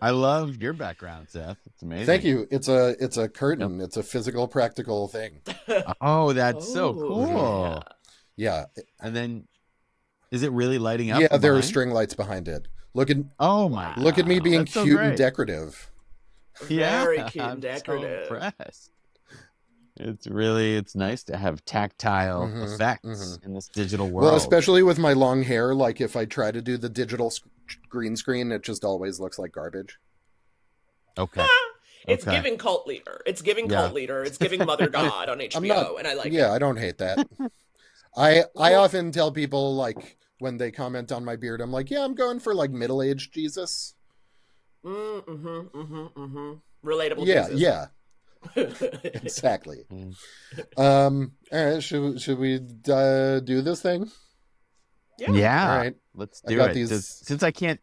I love your background, Seth. It's amazing. Thank you. It's a curtain. Yep. It's a physical, practical thing. Oh, that's so Oh, cool. Yeah. And then, is it really lighting up? Yeah, from there are behind? string lights behind it. Look at Oh my! look at me God. being That's so cute and great. decorative. Very Yeah, cute and I'm so decorative. impressed. It's nice to have tactile effects in this digital world. Well, especially with my long hair, like if I try to do the digital green screen, it just always looks like garbage. Okay. It's Okay. giving cult leader. It's giving Yeah. cult leader. It's giving Mother God on HBO, and I like Yeah, it. I don't hate that. I often tell people, like, when they comment on my beard, I'm like, yeah, I'm going for like middle-aged Jesus. Relatable Yeah, Jesus. yeah. Exactly. All right, should we do this thing? Yeah. All right. Let's I do got it. these- Since I can't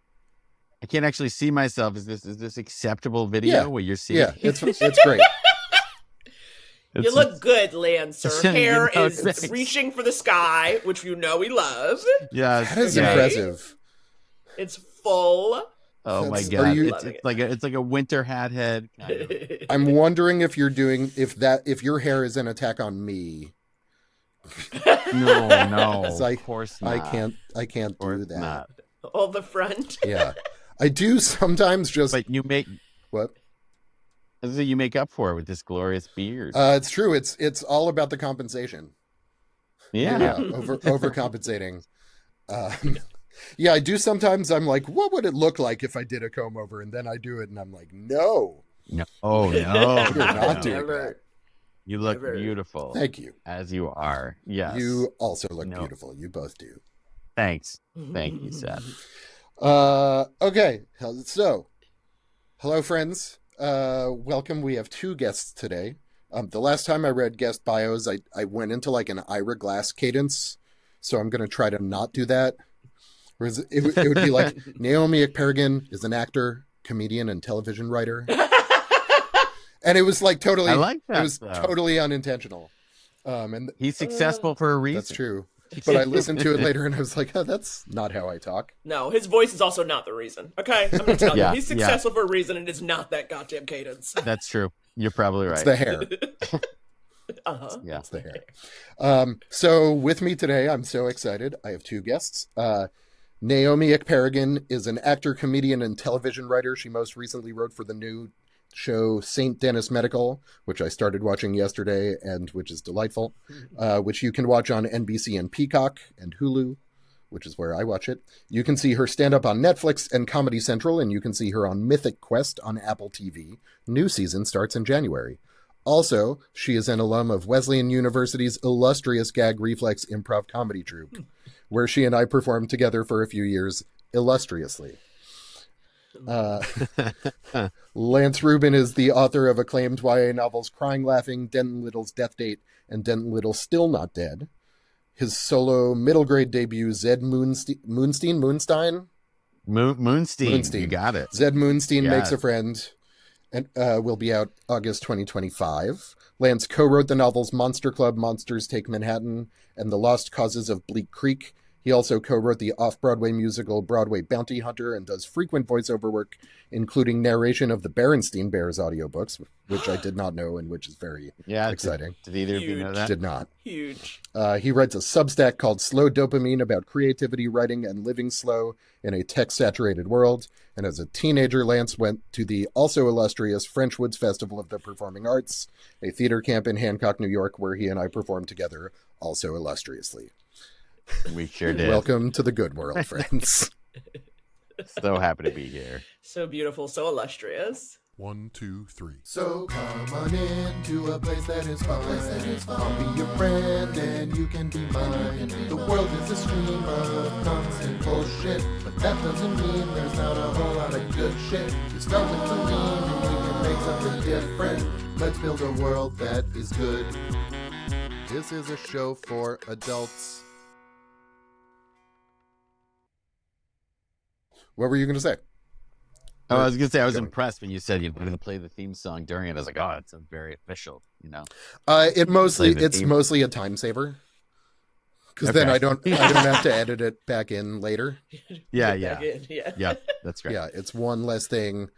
actually see myself. Is this acceptable video where you're seeing? Yeah, it's great. You look good, Lance. Her hair is thanks. reaching for the sky, which you know we love. Yeah, That is Okay. impressive. It's full. Oh my Are God! you- It's like a winter hat head. Kind of. I'm wondering if you're doing if your hair is an attack on me. No, It's like, of course not. I can't Or do that. not. All the front. Yeah, I do sometimes just But you make what? you make up for it with this glorious beard. It's true. It's all about the compensation. yeah. Overcompensating. Yeah, I do sometimes. I'm like, what would it look like if I did a comb over? And then I do it, and I'm like, no. No. Oh no! You're not no. doing Never. You look Never. beautiful. Thank you. As you are. Yes. You also look No. beautiful. You both do. Thanks. Thank you, Seth. Okay. So, hello, friends. Welcome. We have two guests today. The last time I read guest bios, I went into like an Ira Glass cadence. So I'm going to try to not do that. Whereas it would be like Naomi Ekperigin is an actor, comedian, and television writer. And it was like totally, I like that, it was though. totally unintentional. And He's successful for a reason. that's true. But I listened to it later and I was like, oh, that's not how I talk. No, his voice is also not the reason. Okay, I'm gonna tell Yeah, you, he's successful for a reason, and it's not that goddamn cadence. That's true. You're probably right. It's the hair. Yeah. It's the hair. So with me today, I'm so excited. I have two guests. Naomi Ekperigin is an actor, comedian, and television writer. She most recently wrote for the new show St. Denis Medical, which I started watching yesterday and which is delightful, which you can watch on NBC and Peacock and Hulu, which is where I watch it. You can see her stand up on Netflix and Comedy Central, and you can see her on Mythic Quest on Apple TV. New season starts in January. Also, she is an alum of Wesleyan University's illustrious Gag Reflex improv comedy troupe, where she and I performed together for a few years illustriously. Lance Rubin is the author of acclaimed YA novels Crying Laughing, Denton Little's Death Date, and Denton Little Still Not Dead. His solo middle grade debut, Zed Moonstein? Moonstein. You got it. Zed Moonstein Yes. Makes a Friend, and will be out August 2025. Lance co-wrote the novels Monster Club, Monsters Take Manhattan, and The Lost Causes of Bleak Creek. He also co-wrote the off-Broadway musical Broadway Bounty Hunter and does frequent voiceover work, including narration of the Berenstein Bears audiobooks, which I did not know and which is very exciting. Did either of you know that? Did not. Huge. He writes a Substack called Slow Dopamine about creativity, writing, and living slow in a tech-saturated world. And as a teenager, Lance went to the also illustrious French Woods Festival of the Performing Arts, a theater camp in Hancock, New York, where he and I performed together, also illustriously. We sure did. Welcome to the good world, friends. So happy to be here. So beautiful, so illustrious. 1, 2, 3. So come on in to a place that is fun. I'll be your friend and you can be mine. The world is a stream of constant bullshit, but that doesn't mean there's not a whole lot of good shit. You start with the mean and we can make something different. Let's build a world that is good. This is a show for adults. What were you going to say? Oh, I was gonna say I was Go. impressed when you said you're going to play the theme song during it. I was like, oh, it's a very official, you know. It's Play the mostly theme. a time saver. Because then Okay. I don't have to edit it back in later. Yeah, Get yeah, back in, yeah. yeah. That's great. Yeah, it's one less thing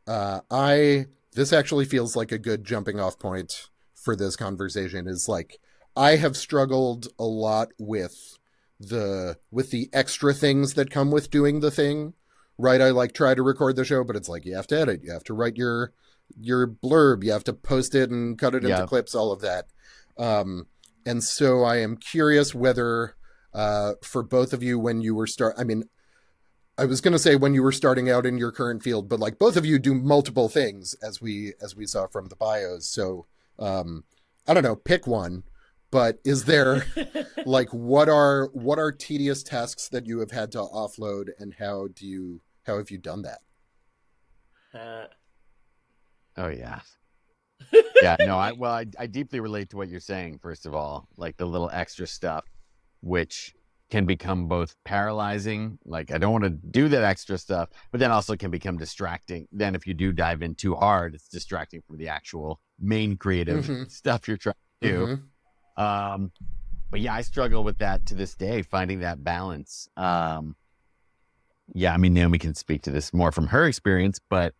This actually feels like a good jumping off point for this conversation. Is like I have struggled a lot with the extra things that come with doing the thing. Right, I like try to record the show, but it's like you have to edit, you have to write your blurb, you have to post it and cut it into clips, all of that. And so I am curious whether for both of you, when you were I was going to say when you were starting out in your current field, but like both of you do multiple things as we saw from the bios. So I don't know, pick one. But is there like what are tedious tasks that you have had to offload, and how have you done that? Oh yeah. Yeah, no, I deeply relate to what you're saying, first of all, like the little extra stuff, which can become both paralyzing, like I don't want to do that extra stuff, but then also can become distracting. Then if you do dive in too hard, it's distracting from the actual main creative stuff you're trying to do. But yeah, I struggle with that to this day, finding that balance. Yeah, I mean, Naomi can speak to this more from her experience, but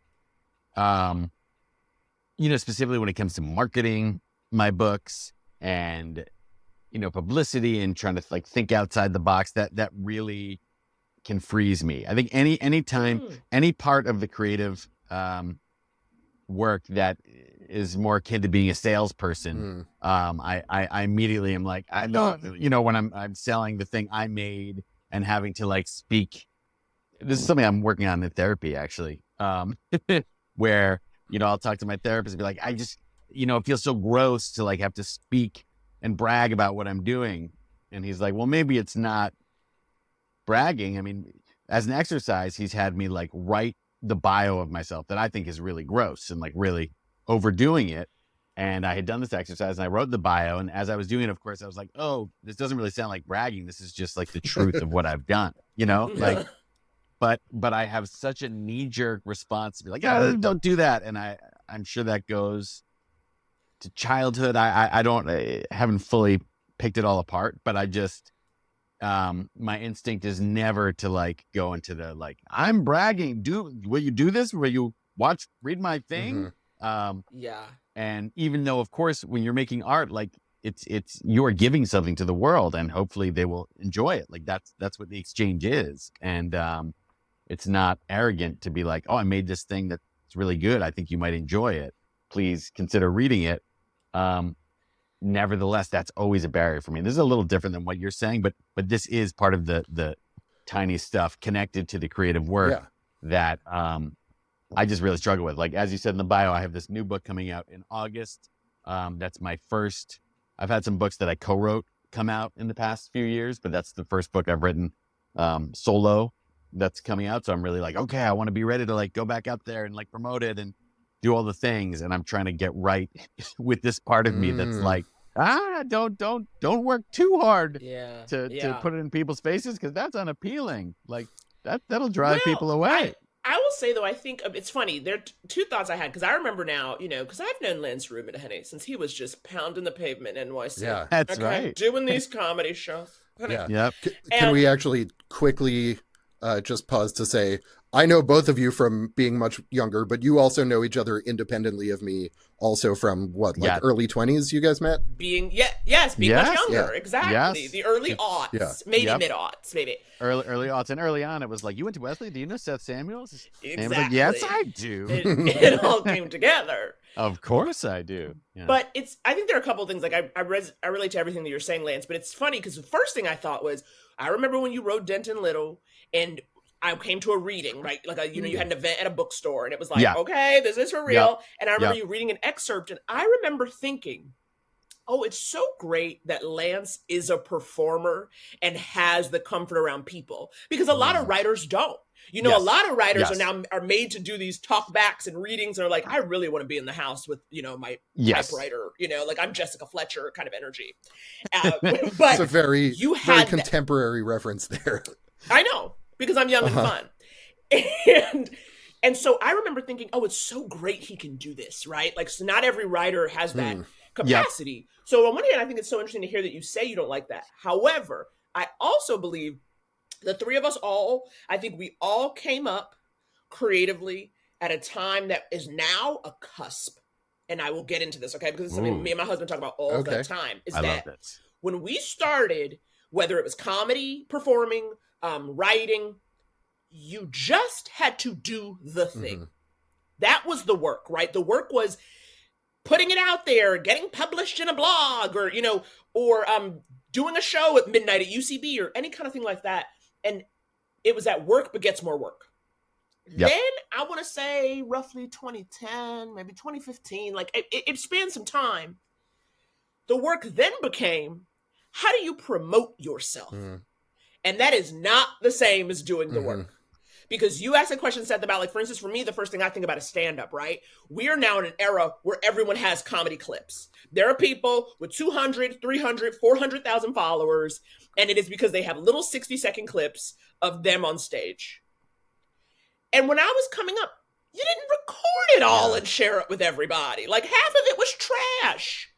specifically when it comes to marketing my books and publicity and trying to like think outside the box, that really can freeze me. I think any time, any part of the creative work that is more akin to being a salesperson, I immediately am like, I don't, when I'm selling the thing I made and having to like speak. This is something I'm working on in therapy, actually, where I'll talk to my therapist and be like, I just it feels so gross to like have to speak and brag about what I'm doing. And he's like, well, maybe it's not bragging. I mean, as an exercise, he's had me like write the bio of myself that I think is really gross and like really overdoing it. And I had done this exercise and I wrote the bio. And as I was doing it, of course, I was like, oh, this doesn't really sound like bragging. This is just like the truth of what I've done, like, but I have such a knee-jerk response to be like, oh, don't do that. And I'm sure that goes to childhood. I haven't fully picked it all apart, but I just, my instinct is never to like go into the, like, I'm bragging. Will you do this? Will you read my thing? Yeah. And even though, of course, when you're making art, like it's you're giving something to the world and hopefully they will enjoy it. Like that's what the exchange is. And, it's not arrogant to be like, oh, I made this thing that's really good. I think you might enjoy it. Please consider reading it. Nevertheless, that's always a barrier for me. This is a little different than what you're saying, but this is part of the tiny stuff connected to the creative work that I just really struggle with. Like, as you said in the bio, I have this new book coming out in August. That's my first. I've had some books that I co-wrote come out in the past few years, but that's the first book I've written solo that's coming out. So I'm really like, okay, I want to be ready to like go back out there and like promote it and do all the things. And I'm trying to get right with this part of me that's like, don't work too hard to put it in people's faces, because that's unappealing. Like that'll drive people away. I will say, though, I think it's funny. There are two thoughts I had, because I remember now, because I've known Lance Rubin, honey, since he was just pounding the pavement in NYC. Yeah, that's right. Doing these comedy shows. Honey. Yeah. Yep. Can we actually quickly just pause to say, I know both of you from being much younger, but you also know each other independently of me, also from what, like early 20s you guys met? Being much younger, exactly. Yes. The early aughts, maybe mid-aughts, maybe. Early aughts, and early on it was like, you went to Wesley? Do you know Seth Samuels? Exactly. Like, yes, I do. It all came together. Of course I do. Yeah. But I think there are a couple of ththings, like I relate to everything that you're saying, Lance, but it's funny because the first thing I thought was, I remember when you wrote Denton Little and I came to a reading, right? Like, you had an event at a bookstore and it was like, okay, this is for real. And I remember you reading an excerpt and I remember thinking, oh, it's so great that Lance is a performer and has the comfort around people, because a lot of writers don't. A lot of writers are made to do these talkbacks and readings and are like, I really want to be in the house with, my typewriter, like I'm Jessica Fletcher kind of energy. But it's a very contemporary reference there. I know, because I'm young and fun. And so I remember thinking, oh, it's so great he can do this, right? Like, so not every writer has that capacity. Yep. So on one hand, I think it's so interesting to hear that you say you don't like that. However, I also believe the three of us all, I think we all came up creatively at a time that is now a cusp. And I will get into this, okay? Because it's something me and my husband talk about all the time. Is I that love this. when we started, whether it was comedy, performing, writing, you just had to do the thing. That was the work, right? The work was putting it out there, getting published in a blog, or, you know, or doing a show at midnight at UCB or any kind of thing like that. And it was that work begets more work. Yep. Then I want to say roughly 2010, maybe 2015, like it spanned some time. The work then became, how do you promote yourself? And that is not the same as doing the work. Because you asked a question, Seth, about, like, for instance, for me, the first thing I think about is stand-up, right? We are now in an era where everyone has comedy clips. There are people with 200, 300, 400,000 followers, and it is because they have little 60-second clips of them on stage. And when I was coming up, you didn't record it all and share it with everybody. Like, half of it was trash.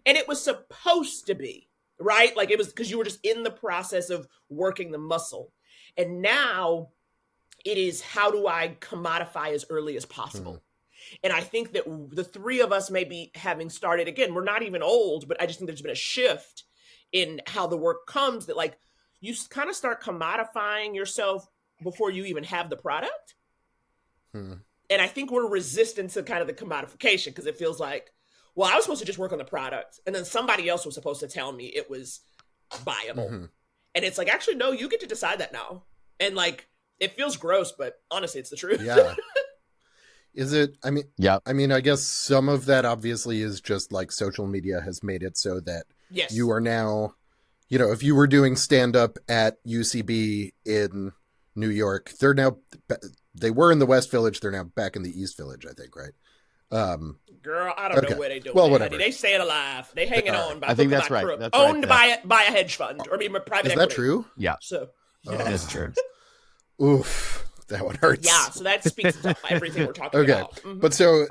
And it was supposed to be, right? Like, it was because you were just in the process of working the muscle. And now it is, how do I commodify as early as possible? And I think that the three of us may be having started, again, we're not even old, but I just think there's been a shift in how the work comes, that, like, you kind of start commodifying yourself before you even have the product. And I think we're resistant to kind of the commodification, because it feels like, well, I was supposed to just work on the product, and then somebody else was supposed to tell me it was viable. And it's like, actually, no, you get to decide that now. And, like, it feels gross, but honestly, it's the truth. Yeah. Is it, I mean, I guess some of that obviously is just, like, social media has made it so that you are now, you know, if you were doing stand-up at UCB in New York, they were in the West Village, they're now back in the East Village, I think, right? Girl, I don't know where they doing. Well, whatever. They staying alive. They hanging on by I think that's right. That's owned right. by a hedge fund, or maybe private Is equity. that true? Yeah. So That's true. Oof, that one hurts. yeah, so that speaks to everything we're talking about. But so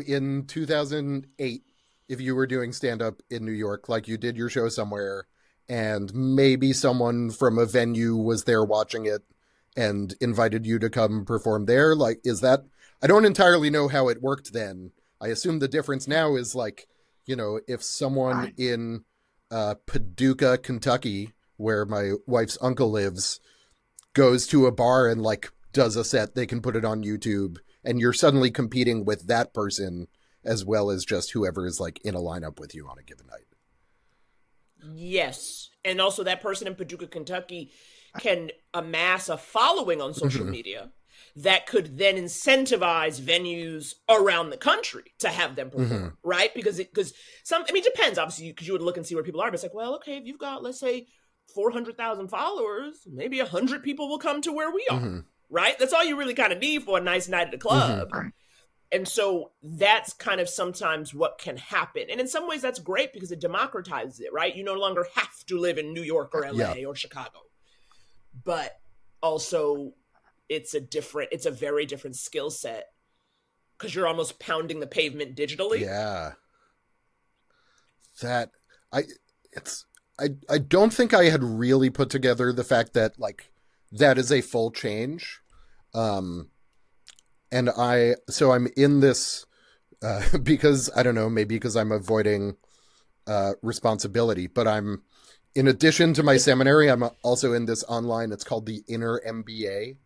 in 2008, if you were doing stand-up in New York, like, you did your show somewhere, and maybe someone from a venue was there watching it and invited you to come perform there, like, is that, I don't entirely know how it worked then. I assume the difference now is, like, you know, if someone in Paducah, Kentucky, where my wife's uncle lives, goes to a bar and, like, does a set, they can put it on YouTube, and you're suddenly competing with that person as well as just whoever is, like, in a lineup with you on a given night. Yes. And also that person in Paducah, Kentucky can amass a following on social media that could then incentivize venues around the country to have them perform, right? Because some, I mean, it depends, obviously, because you would look and see where people are, but it's like, well, okay, if you've got, let's say, 400,000 followers, maybe 100 people will come to where we are, right? That's all you really kind of need for a nice night at the club. And so that's kind of sometimes what can happen. And in some ways that's great because it democratizes it, right? You no longer have to live in New York or LA or Chicago. But also it's a very different skill set because you're almost pounding the pavement digitally. Yeah. That I don't think I had really put together the fact that, like, that is a full change. And so I'm in this, because I don't know, maybe because I'm avoiding, responsibility, but in addition to my seminary, I'm also in this online, it's called the Inner MBA,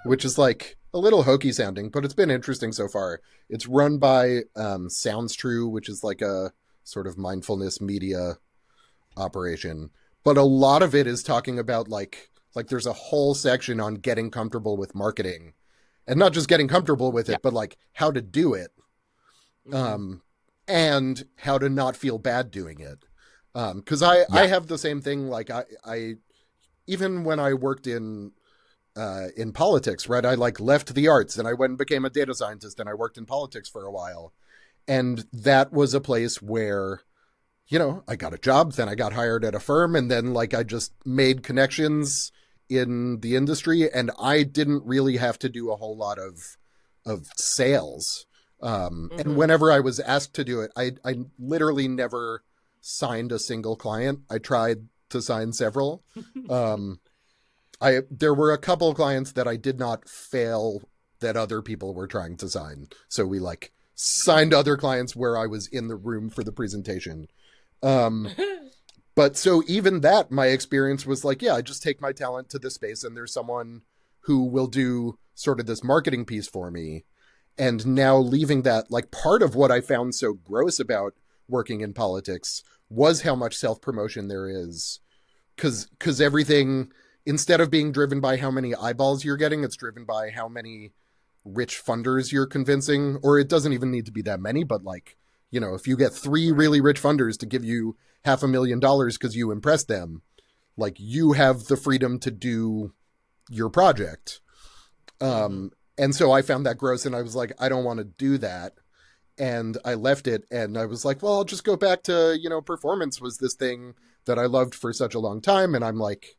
which is, like, a little hokey sounding, but it's been interesting so far. It's run by, Sounds True, which is like a sort of mindfulness media operation. But a lot of it is talking about, like there's a whole section on getting comfortable with marketing, and not just getting comfortable with it, but, like, how to do it, and how to not feel bad doing it. Cause I have the same thing. Like, I even when I worked in politics, right, I, like, left the arts and I went and became a data scientist and I worked in politics for a while. And that was a place where, you know, I got a job, then I got hired at a firm, and then, like, I just made connections in the industry, and I didn't really have to do a whole lot of sales. And whenever I was asked to do it, I literally never signed a single client. I tried to sign several. There were a couple of clients that I did not fail that other people were trying to sign. So we like signed other clients where I was in the room for the presentation. But so even that, my experience was like, yeah, I just take my talent to this space and there's someone who will do sort of this marketing piece for me. And now leaving that, like part of what I found so gross about working in politics was how much self-promotion there is. Because everything, instead of being driven by how many eyeballs you're getting, it's driven by how many rich funders you're convincing. Or it doesn't even need to be that many, but like, you know, if you get 3 really rich funders to give you $500,000 because you impressed them, like you have the freedom to do your project. And so I found that gross and I was like, I don't want to do that. And I left it and I was like, well, I'll just go back to, you know, performance was this thing that I loved for such a long time. And I'm like,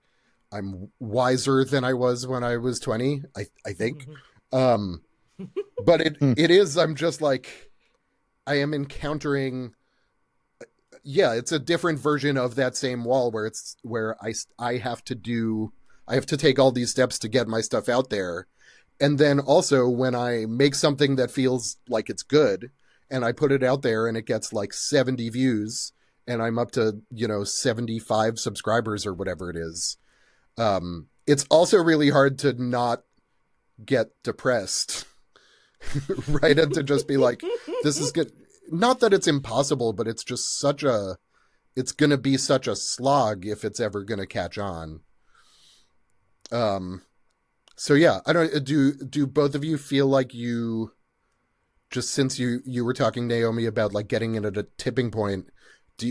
I'm wiser than I was when I was 20, I think. But it is, I'm just like, I am encountering, yeah, it's a different version of that same wall where I have to take all these steps to get my stuff out there. And then also when I make something that feels like it's good and I put it out there and it gets like 70 views and I'm up to, you know, 75 subscribers or whatever it is. It's also really hard to not get depressed, right? And to just be like, this is good. Not that it's impossible, but it's just it's going to be such a slog if it's ever going to catch on. So yeah, I don't, do both of you feel like you, just since you were talking, Naomi, about like getting in at a tipping point,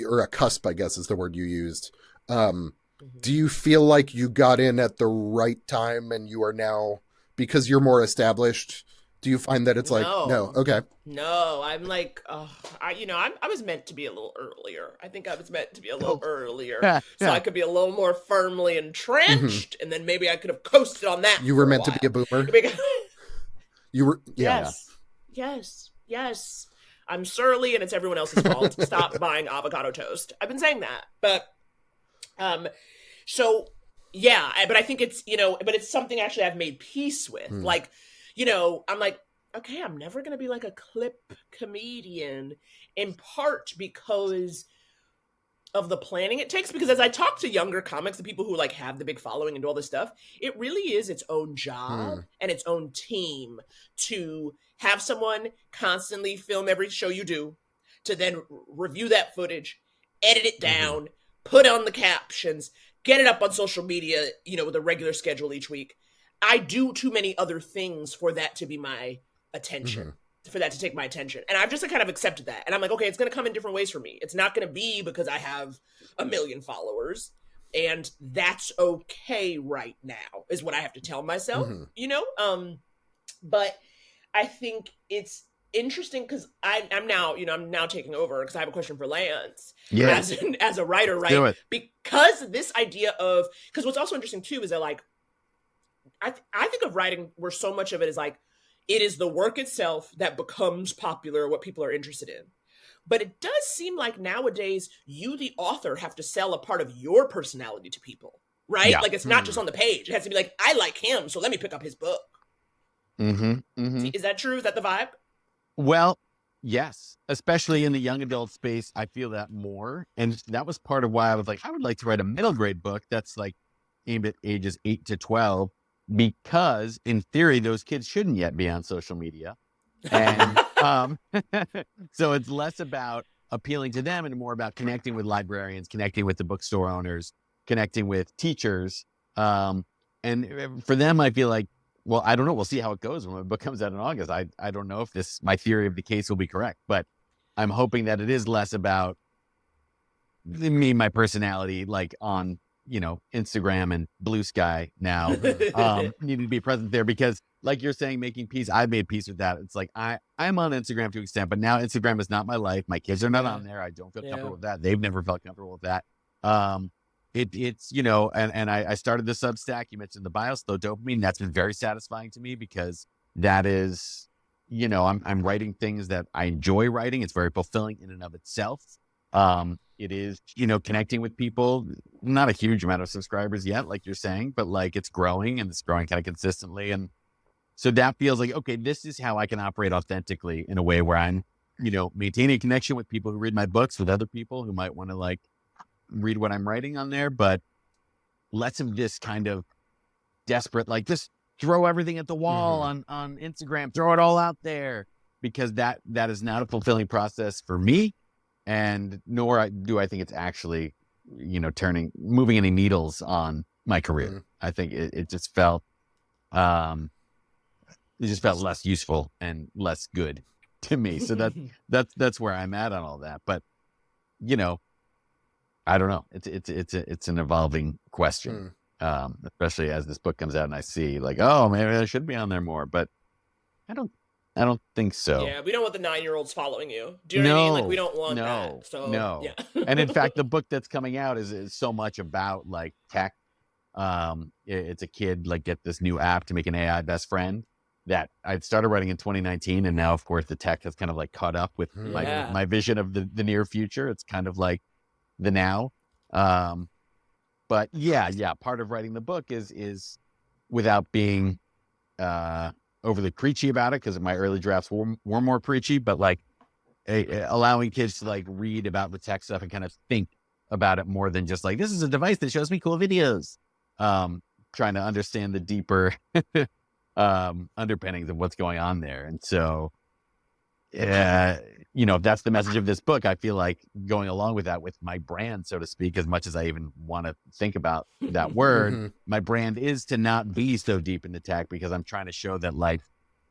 or a cusp, I guess is the word you used. Do you feel like you got in at the right time and you are now, because you're more established, do you find that it's like, no, okay. No, I'm like, I was meant to be a little earlier. I think I was meant to be a little earlier. So I could be a little more firmly Mm-hmm. entrenched and then maybe I could have coasted on that. You were meant to be a boomer. You were, yeah. Yes. I'm surly and it's everyone else's fault. Stop buying avocado toast. I've been saying that. But, so yeah, but I think it's, but it's something actually I've made peace with. Like, I'm like, okay, I'm never going to be like a clip comedian, in part because of the planning it takes. Because as I talk to younger comics, the people who like have the big following and do all this stuff, it really is its own job and its own team to have someone constantly film every show you do, to then review that footage, edit it down, put on the captions, get it up on social media, with a regular schedule each week. I do too many other things for that to be my attention, for that to take my attention. And I've just kind of accepted that. And I'm like, okay, it's going to come in different ways for me. It's not going to be because I have 1 million followers. And that's okay right now, is what I have to tell myself, But I think it's interesting because I'm now taking over because I have a question for Lance. Yeah. As a writer, right? Do it. Because this idea of, because what's also interesting too is that like, I think of writing where so much of it is like, it is the work itself that becomes popular, what people are interested in. But it does seem like nowadays you, the author, have to sell a part of your personality to people, right? Yeah. Like it's not just on the page. It has to be like, I like him, so let me pick up his book. Is that true? Is that the vibe? Well, yes, especially in the young adult space, I feel that more. And that was part of why I was like, I would like to write a middle grade book that's like aimed at ages 8 to 12, because in theory, those kids shouldn't yet be on social media. And so it's less about appealing to them and more about connecting with librarians, connecting with the bookstore owners, connecting with teachers. And for them, I feel like, well, I don't know. We'll see how it goes when the book comes out in August. I don't know if my theory of the case will be correct, but I'm hoping that it is less about me, my personality, like on, Instagram and Blue Sky now, needing to be present there, because like you're saying, making peace, I've made peace with that. It's like, I'm on Instagram to an extent, but now Instagram is not my life. My kids are not on there. I don't feel comfortable with that. They've never felt comfortable with that. It's, and I started the Substack. You mentioned the bio, slow dopamine. That's been very satisfying to me because that is, I'm writing things that I enjoy writing. It's very fulfilling in and of itself. It is, connecting with people, not a huge amount of subscribers yet, like you're saying, but like it's growing and it's growing kind of consistently. And So that feels like, okay, this is how I can operate authentically in a way where I'm, maintaining a connection with people who read my books, with other people who might want to like read what I'm writing on there, but less of this kind of desperate, like just throw everything at the wall on Instagram, throw it all out there, because that is not a fulfilling process for me. And nor do I think it's actually, moving any needles on my career. I think it just felt, less useful and less good to me. So that's where I'm at on all that. But, I don't know. It's an evolving question, especially as this book comes out and I see like, oh, maybe I should be on there more. But I don't think so. Yeah, we don't want the 9-year-olds following you. Do you know what I mean? Like, we don't want that. So, no. Yeah. And in fact, the book that's coming out is so much about like tech. It's a kid like get this new app to make an AI best friend that I started writing in 2019, and now of course the tech has kind of like caught up with my vision of the near future. It's kind of like the now. But yeah, part of writing the book is without being overly preachy about it, because my early drafts were more preachy, but like allowing kids to like read about the tech stuff and kind of think about it more than just like, this is a device that shows me cool videos. Trying to understand the deeper underpinnings of what's going on there. And so, if that's the message of this book, I feel like going along with that, with my brand, so to speak, as much as I even want to think about that word, my brand is to not be so deep into tech, because I'm trying to show that like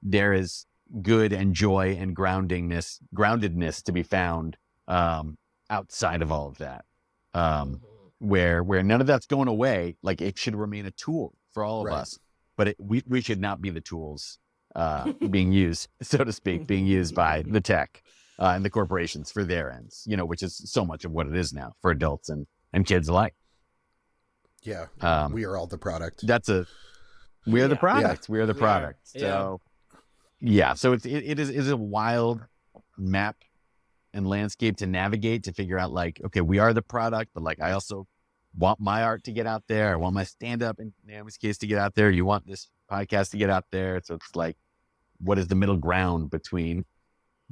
there is good and joy and groundedness to be found outside of all of that. Where none of that's going away. Like it should remain a tool for all of us, but we should not be the tools being used, so to speak, being used by the tech and the corporations for their ends, which is so much of what it is now for adults and kids alike. Yeah. We are all the product. We are the product. Yeah. We are the product. Yeah. So so it is a wild map and landscape to navigate, to figure out like, okay, we are the product, but like I also want my art to get out there. I want my stand-up, in Naomi's case, to get out there. You want this podcast to get out there. So it's like, what is the middle ground between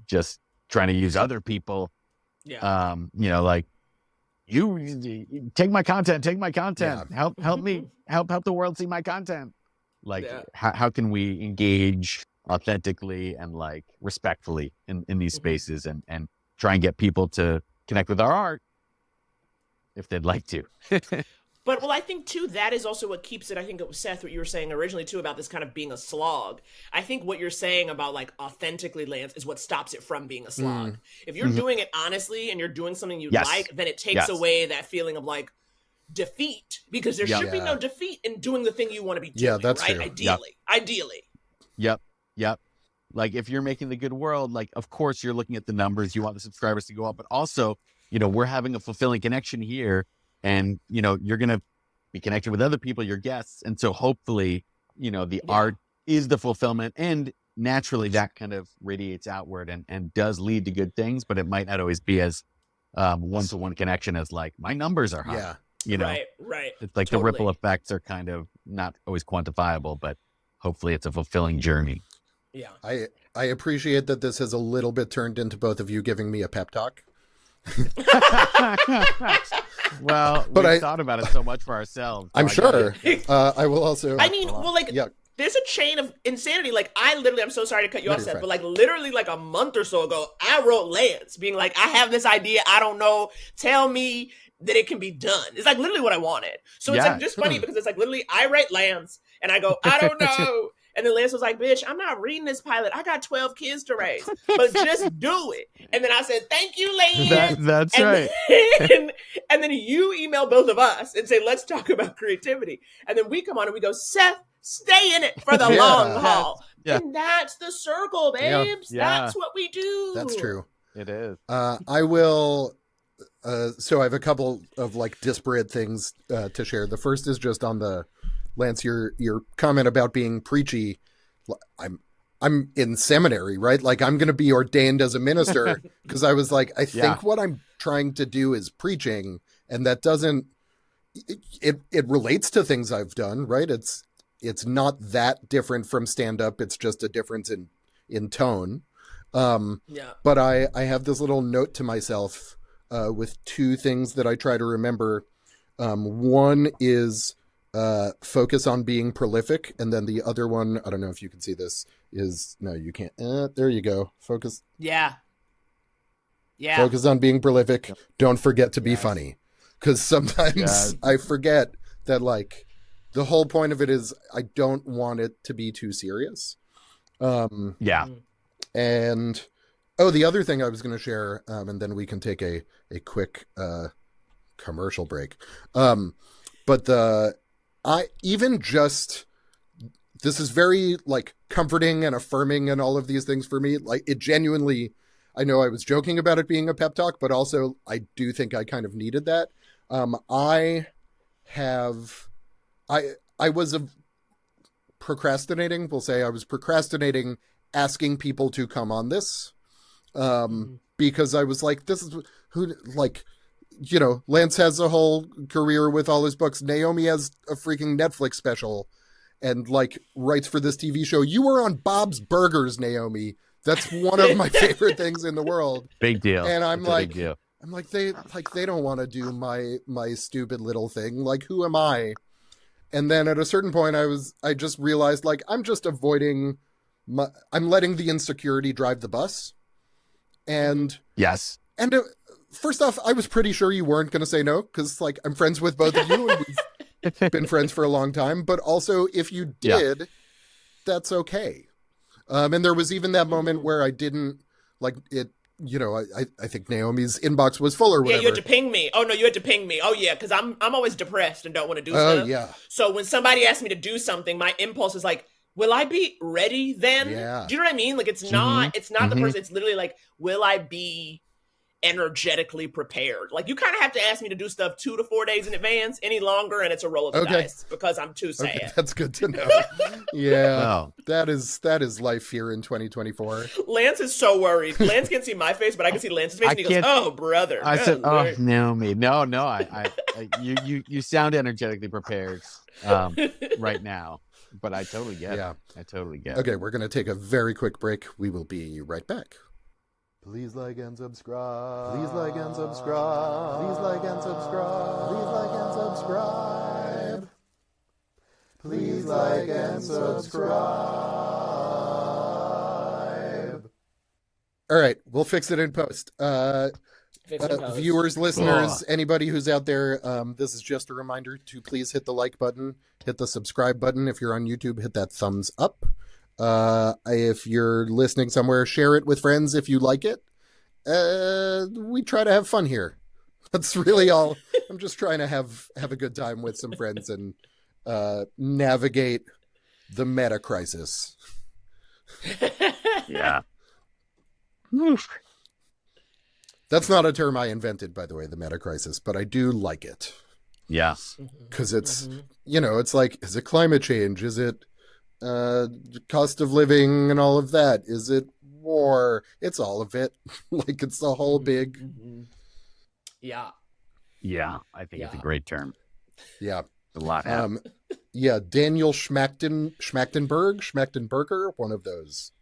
just trying to use other people? Yeah. Like you take my content, help me, help the world see my content. Like how can we engage authentically and like respectfully in these spaces and try and get people to connect with our art if they'd like to. But, I think, too, that is also what keeps it. I think it was Seth, what you were saying originally, too, about this kind of being a slog. I think what you're saying about, like, authentically, Lance, is what stops it from being a slog. If you're doing it honestly and you're doing something you like, then it takes away that feeling of, like, defeat. Because there should be no defeat in doing the thing you want to be doing, yeah, that's right? true. Ideally. Yep. Like, if you're making the good world, like, of course, you're looking at the numbers. You want the subscribers to go up. But also, we're having a fulfilling connection here. And, you're going to be connected with other people, your guests. And so hopefully, the art is the fulfillment. And naturally, that kind of radiates outward and does lead to good things. But it might not always be as one-to-one connection as like, my numbers are high. Right. It's like the ripple effects are kind of not always quantifiable, but hopefully it's a fulfilling journey. Yeah. I appreciate that this has a little bit turned into both of you giving me a pep talk. Well, but I thought about it so much for ourselves. I'm sure. I will also. I mean, there's a chain of insanity. Like, I'm so sorry to cut you off, Seth, but like literally like a month or so ago, I wrote Lance being like, I have this idea. I don't know. Tell me that it can be done. It's like literally what I wanted. So it's like just funny because it's like literally I write Lance and I go, I don't know. And then Lance was like, bitch, I'm not reading this pilot. I got 12 kids to raise, but just do it. And then I said, thank you, Lance. That's right. And then you email both of us and say, let's talk about creativity. And then we come on and we go, Seth, stay in it for the long haul. Yeah. And that's the circle, babes. Yeah. That's what we do. That's true. It is. I will. So I have a couple of like disparate things to share. The first is just on the Lance, your comment about being preachy. I'm in seminary, right? Like I'm going to be ordained as a minister because I was like, I think what I'm trying to do is preaching, and that doesn't. It relates to things I've done, right? It's it's not that different from stand-up. It's just a difference in tone. But I have this little note to myself with two things that I try to remember. One is focus on being prolific, and then the other one, I don't know if you can see this, is no, you can't. There you go. Focus. Yeah. Focus on being prolific. Don't forget to be funny, because sometimes I forget that, like, the whole point of it is I don't want it to be too serious. And the other thing I was going to share, and then we can take a quick commercial break. This is very, like, comforting and affirming and all of these things for me. Like, it genuinely, I know I was joking about it being a pep talk, but also I do think I kind of needed that. I was procrastinating. We'll say I was procrastinating asking people to come on this. Because I was like, this is who, like, you know, Lance has a whole career with all his books. Naomi has a freaking Netflix special and, like, writes for this TV show. You were on Bob's Burgers, Naomi. That's one of my favorite things in the world. Big deal. And I'm like, big deal. they don't want to do my stupid little thing. Like, who am I? And then at a certain point I just realized, like, I'm just avoiding I'm letting the insecurity drive the bus. And yes. And first off, I was pretty sure you weren't going to say no, because, like, I'm friends with both of you and we've been friends for a long time. But also, if you did, that's okay. And there was even that moment where I didn't, like, it, you know, I think Naomi's inbox was full or whatever. Yeah, you had to ping me. Oh, no, you had to ping me. Oh, yeah, because I'm always depressed and don't want to do stuff. Oh, yeah. So when somebody asks me to do something, my impulse is like, will I be ready then? Yeah. Do you know what I mean? Like, it's not the person. It's literally like, will I be energetically prepared? Like, you kind of have to ask me to do stuff 2 to 4 days in advance. Any longer, and it's a roll of the dice because I'm too sad. Okay, that's good to know. Yeah. That is life here in 2024. Lance is so worried. Lance can't see my face, but I can see Lance's face, and he goes, "Oh, brother." I said, "Oh, Naomi, no. You sound energetically prepared right now." But I totally get it. I totally get it. Okay, we're going to take a very quick break. We will be right back. Please like and subscribe. Please like and subscribe. Please like and subscribe. Please like and subscribe. Please like and subscribe. All right, we'll fix it in post. Viewers, listeners, anybody who's out there, this is just a reminder to please hit the like button, hit the subscribe button. If you're on YouTube, hit that thumbs up. If you're listening somewhere, share it with friends if you like it. We try to have fun here. That's really all. I'm just trying to have a good time with some friends and navigate the meta crisis. Yeah. That's not a term I invented, by the way, the meta crisis, but I do like it. Yeah. Because it's, you know, it's like, is it climate change? Is it cost of living and all of that? Is it war? It's all of it. Like, it's the whole big. Yeah. Yeah. I think it's a great term. Yeah. A lot happens. Yeah. Daniel Schmachtenberger, one of those,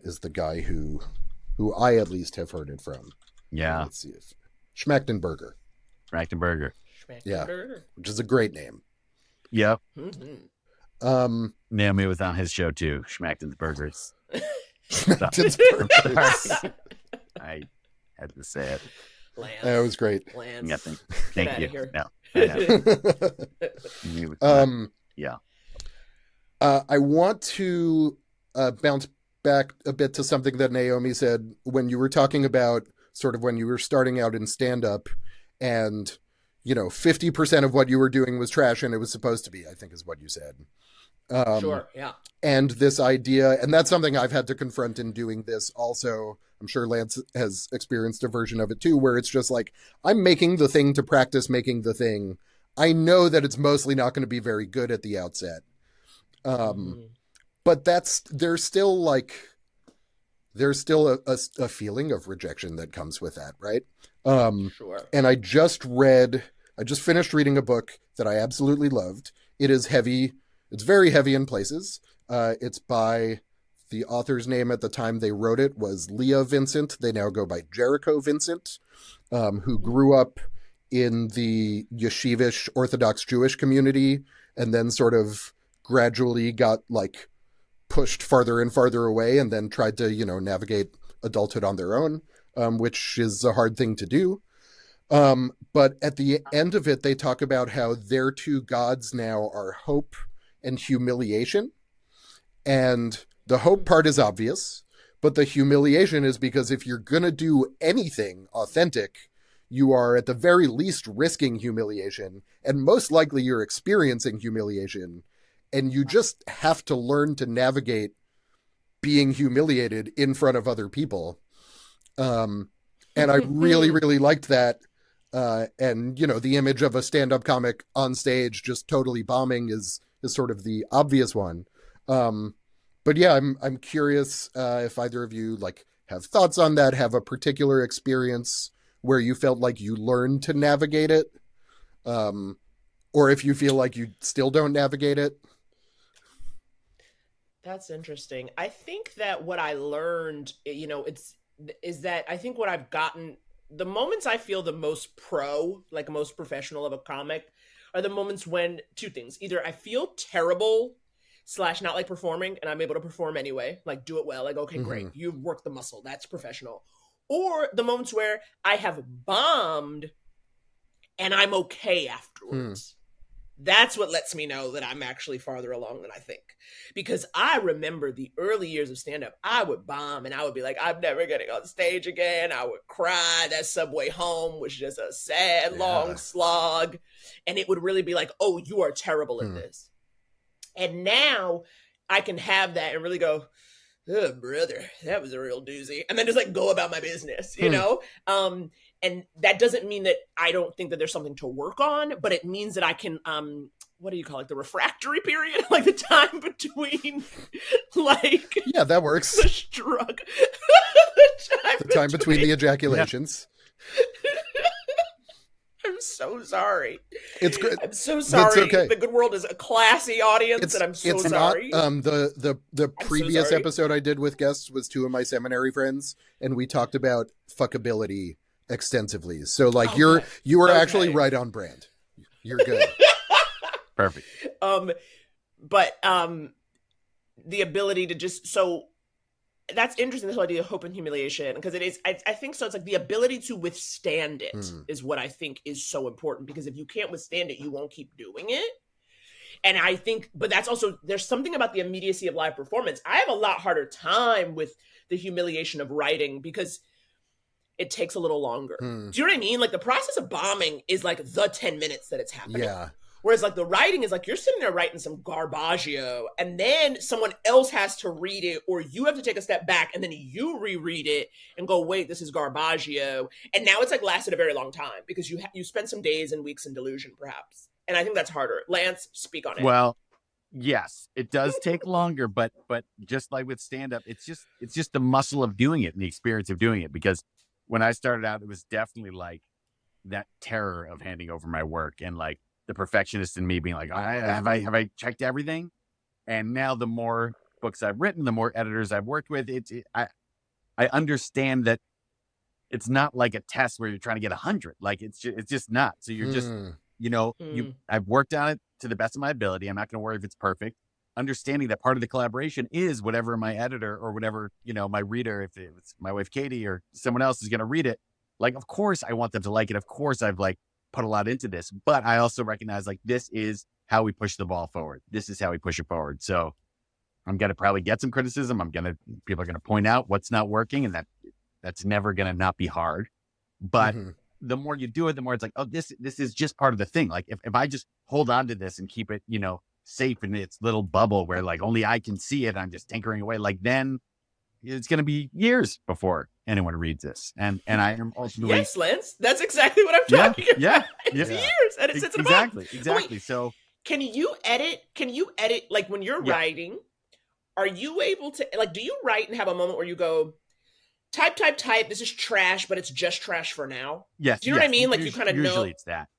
is the guy who I at least have heard it from. Yeah. Let's see if Schmachtenberger. Yeah. Which is a great name. Yep. Naomi was on his show too. Schmachten's Burgers. Schmachten's Burgers. I had to say it. Lance. That was great. Lance. Nothing. Thank you. Here. No. Yeah. I want to bounce back a bit to something that Naomi said when you were talking about sort of when you were starting out in stand-up and, you know, 50% of what you were doing was trash and it was supposed to be, I think is what you said. Sure, yeah. And this idea, and that's something I've had to confront in doing this also. I'm sure Lance has experienced a version of it too, where it's just like, I'm making the thing to practice making the thing. I know that it's mostly not going to be very good at the outset. But there's still a feeling of rejection that comes with that, right? Sure. And I just finished reading a book that I absolutely loved. It is heavy. It's very heavy in places. It's by the author's name at the time they wrote it was Leah Vincent. They now go by Jericho Vincent, who grew up in the yeshivish Orthodox Jewish community and then sort of gradually got like pushed farther and farther away and then tried to, navigate adulthood on their own, which is a hard thing to do. But at the end of it, they talk about how their two gods now are hope and humiliation. And the hope part is obvious, but the humiliation is because if you're going to do anything authentic, you are at the very least risking humiliation, and most likely you're experiencing humiliation, and you just have to learn to navigate being humiliated in front of other people. And I really, really liked that. And, the image of a stand-up comic on stage just totally bombing is sort of the obvious one. But yeah, I'm curious if either of you like have thoughts on that, have a particular experience where you felt like you learned to navigate it, or if you feel like you still don't navigate it. That's interesting. I think that what I learned, is that I think what I've gotten, the moments I feel the most like most professional of a comic are the moments when two things. Either I feel terrible / not like performing and I'm able to perform anyway, like do it well. Like, okay, great. You've worked the muscle. That's professional. Or the moments where I have bombed and I'm okay afterwards. That's what lets me know that I'm actually farther along than I think. Because I remember the early years of stand-up, I would bomb and I would be like, I'm never getting on stage again. I would cry. That subway home was just a sad, long slog. And it would really be like, oh, you are terrible at this. And now I can have that and really go, oh, brother, that was a real doozy. And then just like go about my business, you know? And that doesn't mean that I don't think that there's something to work on, but it means that I can, what do you call it? The refractory period? Like the time between, like. Yeah, that works. The struggle. the time between the ejaculations. I'm so sorry. It's good. I'm so sorry. It's okay. The Good World is a classy audience, and I'm so sorry. The previous episode I did with guests was two of my seminary friends, and we talked about fuckability extensively. So like you were actually right on brand. You're good. Perfect. But the ability to just that's interesting, this whole idea of hope and humiliation, because it is, I think so. It's like the ability to withstand it is what I think is so important, because if you can't withstand it, you won't keep doing it. And I think, but that's also, there's something about the immediacy of live performance. I have a lot harder time with the humiliation of writing because it takes a little longer. Do you know what I mean? Like the process of bombing is like the 10 minutes that it's happening. Yeah. Whereas like the writing is like you're sitting there writing some garbaggio and then someone else has to read it, or you have to take a step back and then you reread it and go, wait, this is garbaggio. And now it's like lasted a very long time because you spend some days and weeks in delusion perhaps. And I think that's harder. Lance, speak on it. Well, yes, it does take longer, but just like with stand-up, it's just the muscle of doing it and the experience of doing it. Because when I started out, it was definitely like that terror of handing over my work and like the perfectionist in me being like, have I checked everything? And now the more books I've written, the more editors I've worked with, I understand that it's not like a test where you're trying to get 100. Like it's just not. So you're just, I've worked on it to the best of my ability. I'm not going to worry if it's perfect. Understanding that part of the collaboration is whatever my editor or whatever, my reader, if it's my wife, Katie, or someone else is going to read it. Like, of course I want them to like it. Of course I've like put a lot into this, but I also recognize like, this is how we push the ball forward. This is how we push it forward. So I'm going to probably get some criticism. People are going to point out what's not working, and that's never going to not be hard. But the more you do it, the more it's like, oh, this is just part of the thing. Like if I just hold on to this and keep it, safe in its little bubble where like only I can see it, I'm just tinkering away. Like then it's going to be years before anyone reads this. And I am ultimately. Yes, Lance, that's exactly what I'm talking about. Yeah. It's years and it sits in a box. Exactly. Wait, so can you edit like when you're writing, are you able to like, do you write and have a moment where you go, type, this is trash, but it's just trash for now? Yes. Do you know what I mean? Like you kind of know. Usually it's that.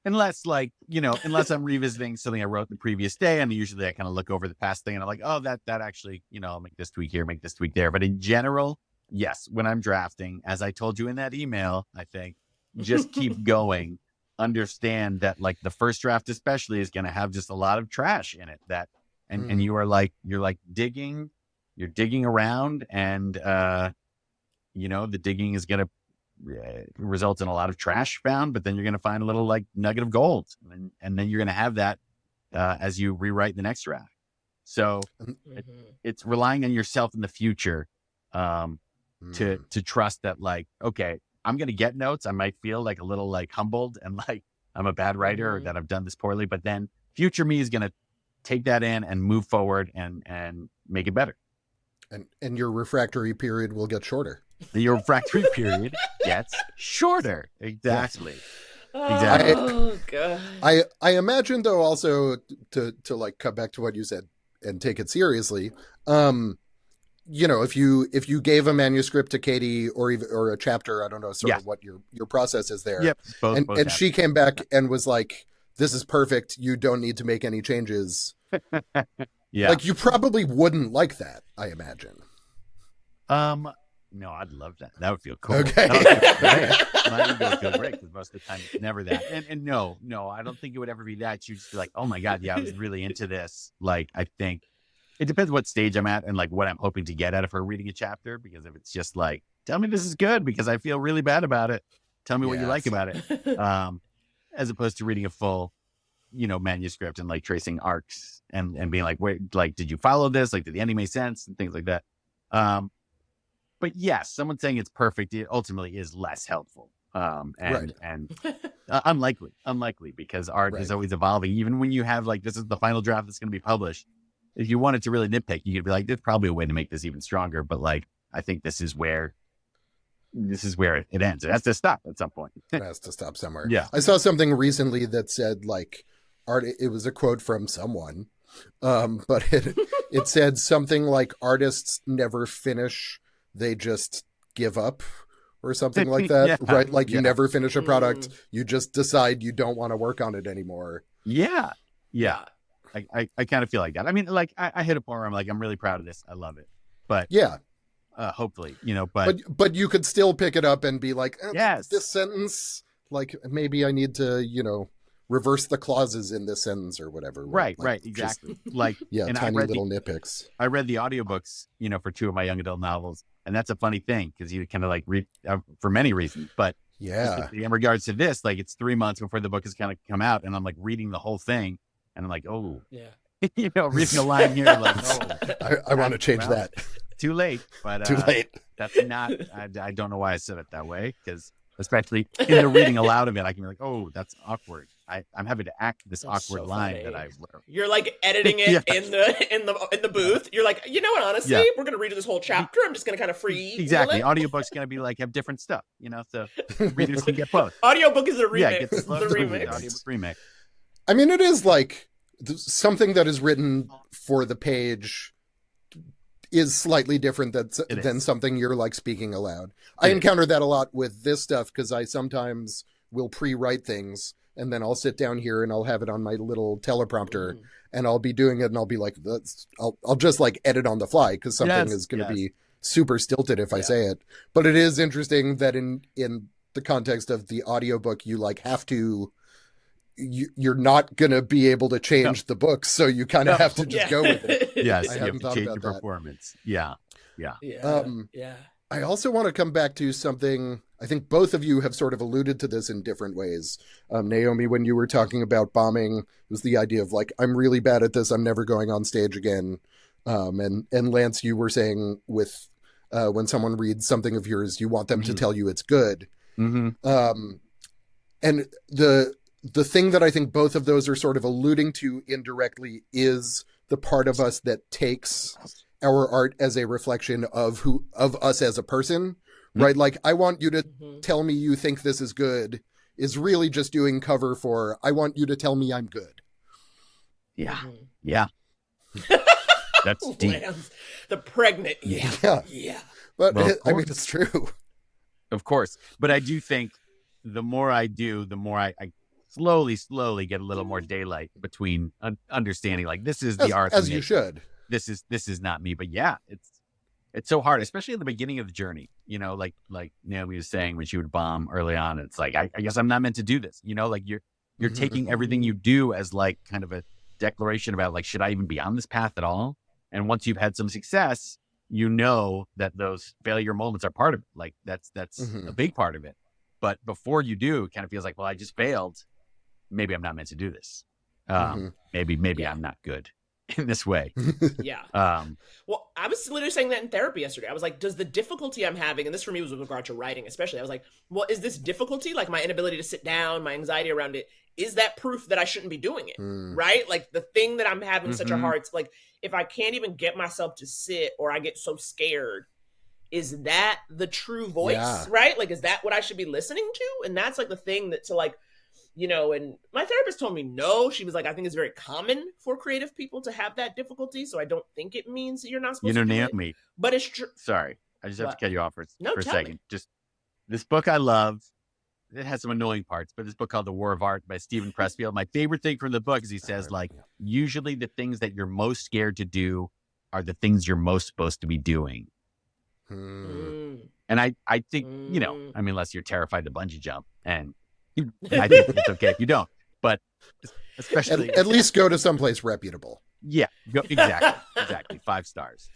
unless unless I'm revisiting something I wrote the previous day, and usually I kind of look over the past thing and I'm like, oh, that actually, I'll make this tweak here, make this tweak there. But in general, yes, when I'm drafting, as I told you in that email, I think just keep going. Understand that like the first draft especially is going to have just a lot of trash in it and you're digging around, and the digging is going to result in a lot of trash found, but then you're going to find a little like nugget of gold, and then you're going to have that as you rewrite the next draft. So it's relying on yourself in the future to trust that, like, okay, I'm going to get notes. I might feel like a little like humbled and like I'm a bad writer or that I've done this poorly, but then future me is going to take that in and move forward and make it better. And your refractory period will get shorter. Your refractory period gets shorter. Exactly. Oh, God. I imagine, though, also to like come back to what you said and take it seriously. If you gave a manuscript to Katie or a chapter, I don't know sort of what your process is there. Yep. Both and she came back and was like, "This is perfect. You don't need to make any changes." Yeah. Like, you probably wouldn't like that, I imagine. No, I'd love that. That would feel cool. Okay. That would feel great. My ego would feel great because most of the time it's never that. And no, I don't think it would ever be that. You'd just be like, oh my God, yeah, I was really into this. Like, I think it depends what stage I'm at and like what I'm hoping to get out of her reading a chapter. Because if it's just like, tell me this is good because I feel really bad about it. Tell me what you like about it. As opposed to reading a full, manuscript and like tracing arcs and being like, wait, like, did you follow this? Like, did the ending make sense? And things like that. But yes, someone saying it's perfect, it ultimately is less helpful. And unlikely because art is always evolving. Even when you have like, this is the final draft that's going to be published. If you wanted to really nitpick, you could be like, there's probably a way to make this even stronger. But like, I think this is where it ends. It has to stop at some point. It has to stop somewhere. Yeah. I saw something recently that said like it was a quote from someone. But it said something like, artists never finish, they just give up, or something like that. Right? Like you never finish a product. You just decide you don't want to work on it anymore. Yeah. I kind of feel like that. I mean, like I hit a point where I'm like, I'm really proud of this. I love it. But hopefully, but you could still pick it up and be like, yes, this sentence, like maybe I need to, reverse the clauses in this sentence or whatever. Right, exactly. Like, and tiny little nitpicks. I read the audiobooks, for 2 of my young adult novels. And that's a funny thing because you kind of like read for many reasons. But in regards to this, like it's 3 months before the book has kind of come out. And I'm like reading the whole thing. And I'm like, oh, reading a line here. Like, oh, I want to change that. Too late. But too late. That's not, I don't know why I said it that way. Because especially in the reading aloud of it, I can be like, oh, that's awkward. I'm having to act this awkward line that I wrote. You're like editing it in the booth. You're like, what, honestly, we're gonna read this whole chapter. I'm just gonna kind of free. Exactly. Audiobook's gonna be like have different stuff, so readers can get both. Audiobook is a remix. Yeah, get the remix. Audiobook remix. I mean, it is like something that is written for the page is slightly different than something you're like speaking aloud. I encounter that a lot with this stuff because I sometimes will pre-write things and then I'll sit down here and I'll have it on my little teleprompter and I'll be doing it and I'll be like, I'll just like edit on the fly because something is going to be super stilted if I say it. But it is interesting that in the context of the audiobook, you like have to, you're not going to be able to change the book. So you kind of have to just go with it. Yes, I you have to change your performance. Yeah. I also want to come back to something. I think both of you have sort of alluded to this in different ways. Naomi, when you were talking about bombing, it was the idea of like, I'm really bad at this. I'm never going on stage again. And Lance, you were saying with when someone reads something of yours, you want them to tell you it's good. And the thing that I think both of those are sort of alluding to indirectly is the part of us that takes our art as a reflection of us as a person, right? Like, I want you to tell me you think this is good is really just doing cover for, I want you to tell me I'm good. Yeah. Yeah. That's deep. The pregnant. Yeah. But I mean, it's true. Of course. But I do think the more I do, the more I slowly get a little more daylight between understanding like this is the art as you should. This is not me. But yeah, it's so hard, especially at the beginning of the journey. Like Naomi was saying when she would bomb early on. It's like I guess I'm not meant to do this. Like you're taking everything you do as like kind of a declaration about like, should I even be on this path at all? And once you've had some success, that those failure moments are part of it. Like that's a big part of it. But before you do, it kind of feels like, well, I just failed. Maybe I'm not meant to do this. Maybe I'm not good in this way. Yeah. Well, I was literally saying that in therapy yesterday. I was like, does the difficulty I'm having, and this for me was with regard to writing especially, I was like, well, is this difficulty, like my inability to sit down, my anxiety around it, is that proof that I shouldn't be doing it? Right? Like the thing that I'm having such a hard, like if I can't even get myself to sit or I get so scared, is that the true voice? Right? Like, is that what I should be listening to? And that's like the thing that to like, and my therapist told me no. She was like, I think it's very common for creative people to have that difficulty. So I don't think it means that you're not supposed to do Naomi, it. But it's true. Sorry. I just have to cut you off for a second. Me. Just this book I love. It has some annoying parts, but this book called The War of Art by Stephen Pressfield. My favorite thing from the book is he says, like, usually the things that you're most scared to do are the things you're most supposed to be doing. And I think, unless you're terrified to bungee jump, and I think it's okay if you don't, but especially at least go to someplace reputable. Yeah, exactly. 5 stars.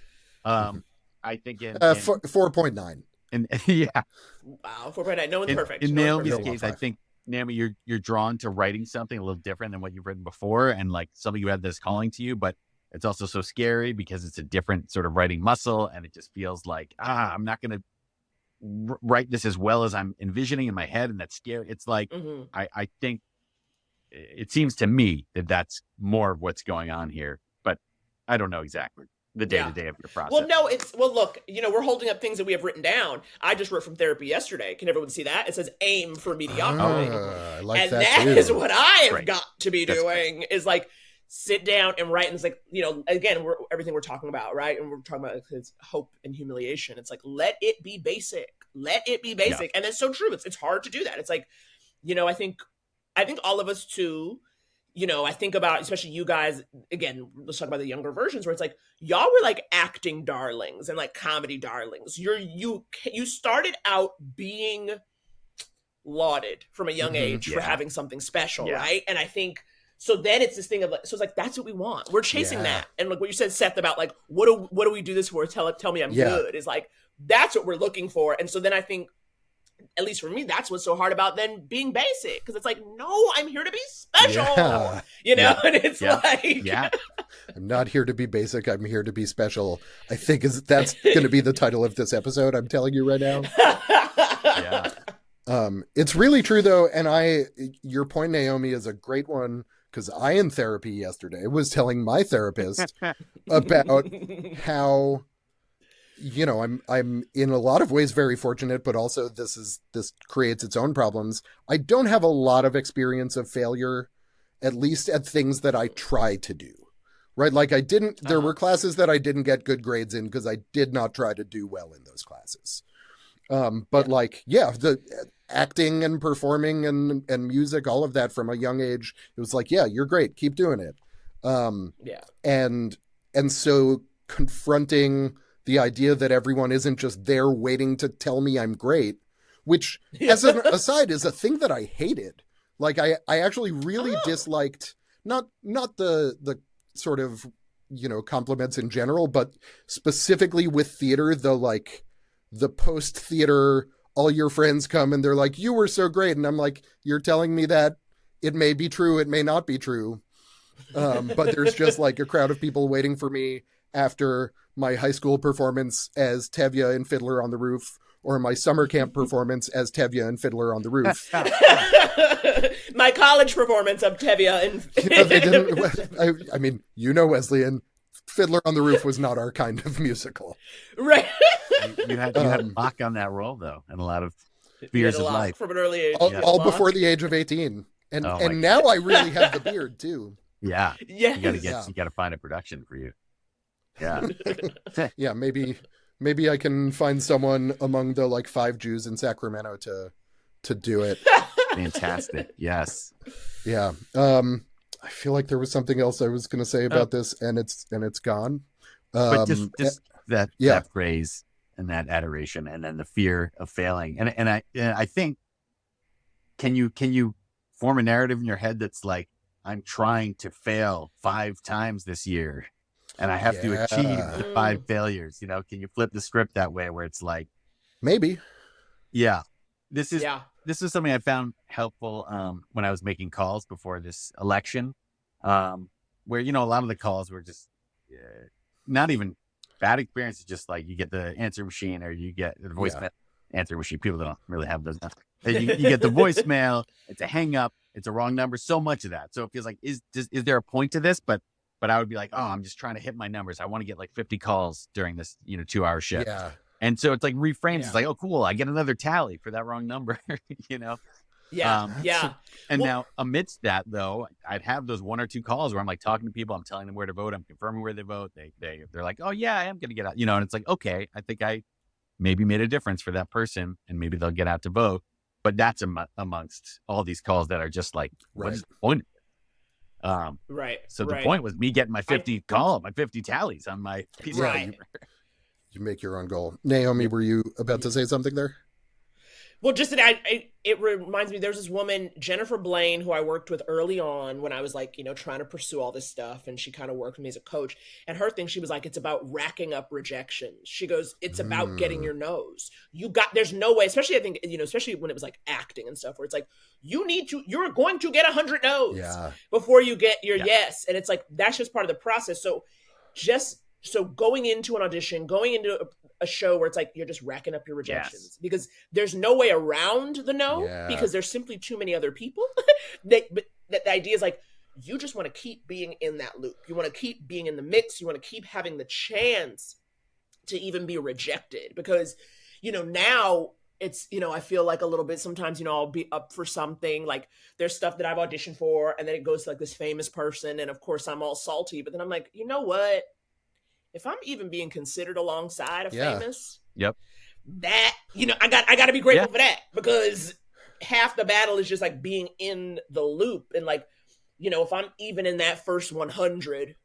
I think in 4.9. And yeah, wow, 4.9. No one's perfect. In Naomi's case, I think Naomi, you're drawn to writing something a little different than what you've written before, and like something you have that's calling to you, but it's also so scary because it's a different sort of writing muscle, and it just feels like I'm not going to write this as well as I'm envisioning in my head, and that's scary. It's like I think it seems to me that that's more of what's going on here, but I don't know exactly the day-to-day of your process. Well, look, we're holding up things that we have written down. I just wrote from therapy yesterday. Can everyone see that? It says aim for mediocrity. I like and that too. Is what I have got to be doing is like sit down and write. And it's like, again, everything we're talking about, right? And we're talking about his hope and humiliation. It's like, let it be basic. Let it be basic. Yeah. And that's so true. It's hard to do that. It's like, I think all of us too, I think about, especially you guys, again, let's talk about the younger versions where it's like, y'all were like acting darlings and like comedy darlings. You started out being lauded from a young age for having something special, right? And I think, so then it's this thing of like, so it's like, that's what we want. We're chasing that. And like what you said, Seth, about like, what do we do this for? Tell me I'm good. Is like, that's what we're looking for. And so then I think, at least for me, that's what's so hard about then being basic. Because it's like, no, I'm here to be special. And it's like... I'm not here to be basic. I'm here to be special. I think that's going to be the title of this episode. I'm telling you right now. It's really true, though. And your point, Naomi, is a great one. Because I, in therapy yesterday, was telling my therapist about how... I'm in a lot of ways very fortunate, but also this creates its own problems. I don't have a lot of experience of failure, at least at things that I try to do, right? Like there were classes that I didn't get good grades in because I did not try to do well in those classes. The acting and performing and music, all of that from a young age, it was like, yeah, you're great. Keep doing it. And so confronting the idea that everyone isn't just there waiting to tell me I'm great, which as an aside is a thing that I hated. Like I actually really disliked not the sort of, compliments in general, but specifically with theater, the post theater, all your friends come and they're like, you were so great. And I'm like, you're telling me that it may be true. It may not be true. But there's just like a crowd of people waiting for me after my high school performance as Tevye in Fiddler on the Roof, or my summer camp performance as Tevye in Fiddler on the Roof. My college performance of Tevye in... They didn't, Wesleyan, Fiddler on the Roof was not our kind of musical. Right. You had a lock on that role, though, and a lot of fears of life. From an early age. All before the age of 18. And now I really have the beard, too. Yeah. Yes. You got to find a production for you. Yeah. Yeah, maybe I can find someone among the 5 Jews in Sacramento to do it. Fantastic. Yes. Yeah. I feel like there was something else I was going to say about this, and it's gone. But just that yeah. that phrase and that adoration, and then the fear of failing, and I think, can you form a narrative in your head that's like, I'm trying to fail 5 times this year, and I have to achieve the 5 failures. You know, can you flip the script that way, where it's like, maybe, yeah, this is something I found helpful when I was making calls before this election, where, you know, a lot of the calls were just not even bad experiences, just like you get the answer machine, or you get the voicemail answer machine. People don't really have those now. You get the voicemail, it's a hang up, it's a wrong number, so much of that. So it feels like, is there a point to this? But I would be like, oh, I'm just trying to hit my numbers. I want to get like 50 calls during this, 2-hour shift. Yeah. And so it's like reframes. Yeah. It's like, oh, cool, I get another tally for that wrong number, Yeah. And now amidst that, though, I'd have those 1 or 2 calls where I'm like talking to people, I'm telling them where to vote, I'm confirming where they vote. They're like, oh yeah, I am going to get out, and it's like, okay, I think I maybe made a difference for that person, and maybe they'll get out to vote. But that's amongst all these calls that are just like, what is the point? Right. So the point was me getting my 50 my 50 tallies on my piece of paper. You make your own goal. Naomi, were you about to say something there? Well, just that it reminds me, there's this woman, Jennifer Blaine, who I worked with early on when I was like, trying to pursue all this stuff. And she kind of worked with me as a coach. And her thing, she was like, it's about racking up rejection. She goes, it's about getting your no's. There's no way, especially I think, especially when it was like acting and stuff, where it's like, you're going to get 100 no's before you get your yes. And it's like, that's just part of the process. So going into an audition, going into a show where it's like, you're just racking up your rejections because there's no way around the no because there's simply too many other people. But the idea is like, you just want to keep being in that loop. You want to keep being in the mix. You want to keep having the chance to even be rejected because, now it's, I feel like a little bit sometimes, I'll be up for something, like there's stuff that I've auditioned for and then it goes to like this famous person. And of course I'm all salty, but then I'm like, you know what? If I'm even being considered alongside a famous, that, I got to be grateful for that because half the battle is just like being in the loop. And like, if I'm even in that first 100,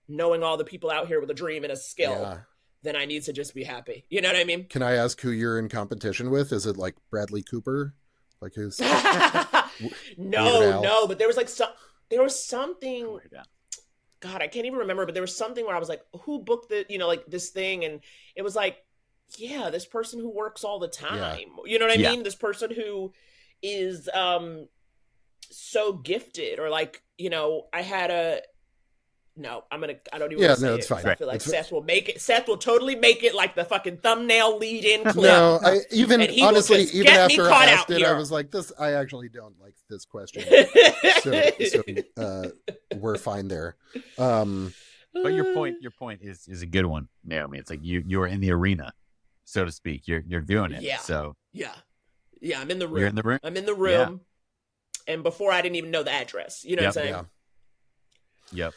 knowing all the people out here with a dream and a skill, then I need to just be happy. You know what I mean? Can I ask who you're in competition with? Is it like Bradley Cooper? Like who's? No, but there was something. God, I can't even remember, but there was something where I was like, who booked the, like this thing? And it was like, this person who works all the time. Yeah. You know what I mean? This person who is so gifted or like, I had I don't even want to say it's fine. I feel like Seth will make it. Seth will totally make it like the fucking thumbnail lead in clip. No, even after I asked it, I was like, I actually don't like this question. so we're fine there. But your point is a good one, Naomi. It's like you're in the arena, so to speak. You're doing it. Yeah. So I'm in the room. You're in the room. I'm in the room. Yeah. And before I didn't even know the address. You know what I'm saying? Yep.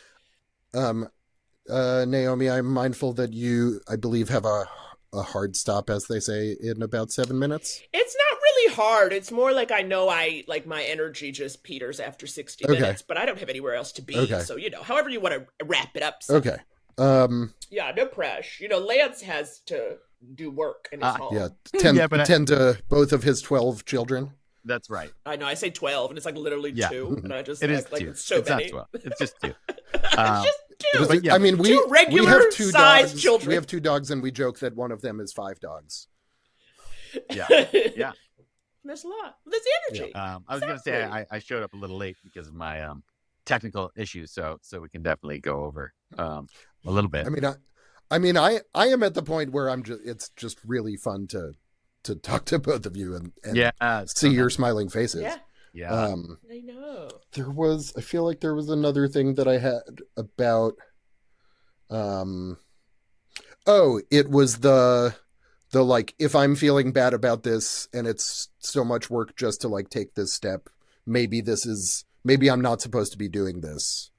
Naomi, I'm mindful that you, I believe, have a hard stop, as they say, in about 7 minutes. It's not really hard. It's more like I know my energy just peters after 60 minutes, but I don't have anywhere else to be. Okay. So, however you want to wrap it up. So. Okay. No pressure. Lance has to do work in his home. Tend to both of his 12 children. That's right. I know. I say 12, and it's like literally 2, and I just it is like 2. It's so it's many. Not 12. It's just 2. It's just 2. But, I mean, we have 2 dogs. Children. We have 2 dogs, and we joke that one of them is 5 dogs. Yeah. That's a lot. That's energy. I was going to say I showed up a little late because of my technical issues, so we can definitely go over a little bit. I mean, I am at the point where it's just really fun to talk to both of you and see your smiling faces. Yeah. I know. I feel like there was another thing that I had about, it was the like, if I'm feeling bad about this and it's so much work just to like take this step, maybe I'm not supposed to be doing this,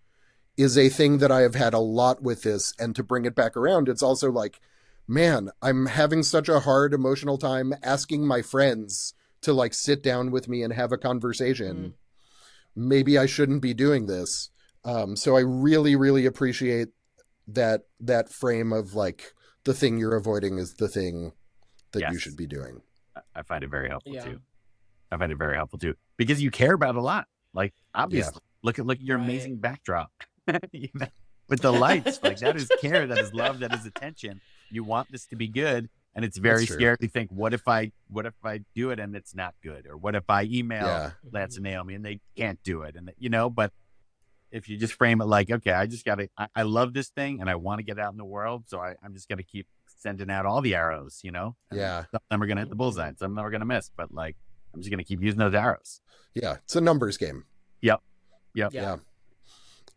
is a thing that I have had a lot with this. And to bring it back around, it's also like, man, I'm having such a hard emotional time asking my friends to like sit down with me and have a conversation. Maybe I shouldn't be doing this. So I really, really appreciate that frame of like the thing you're avoiding is the thing that you should be doing. I find it very helpful too. I find it very helpful too, because you care about it a lot. Like, obviously, look at your amazing backdrop, you know, with the lights. Like, that is care, that is love, that is attention. You want this to be good, and it's very scary to think, what if I do it and it's not good, or what if I email Lance and Naomi and they can't do it, and you know. But if you just frame it like, okay, I love this thing and I want to get out in the world, so I'm just gonna keep sending out all the arrows, you know. And some of them are gonna hit the bullseye, and some of them are gonna miss, but like, I'm just gonna keep using those arrows. Yeah, it's a numbers game. Yep. Yeah.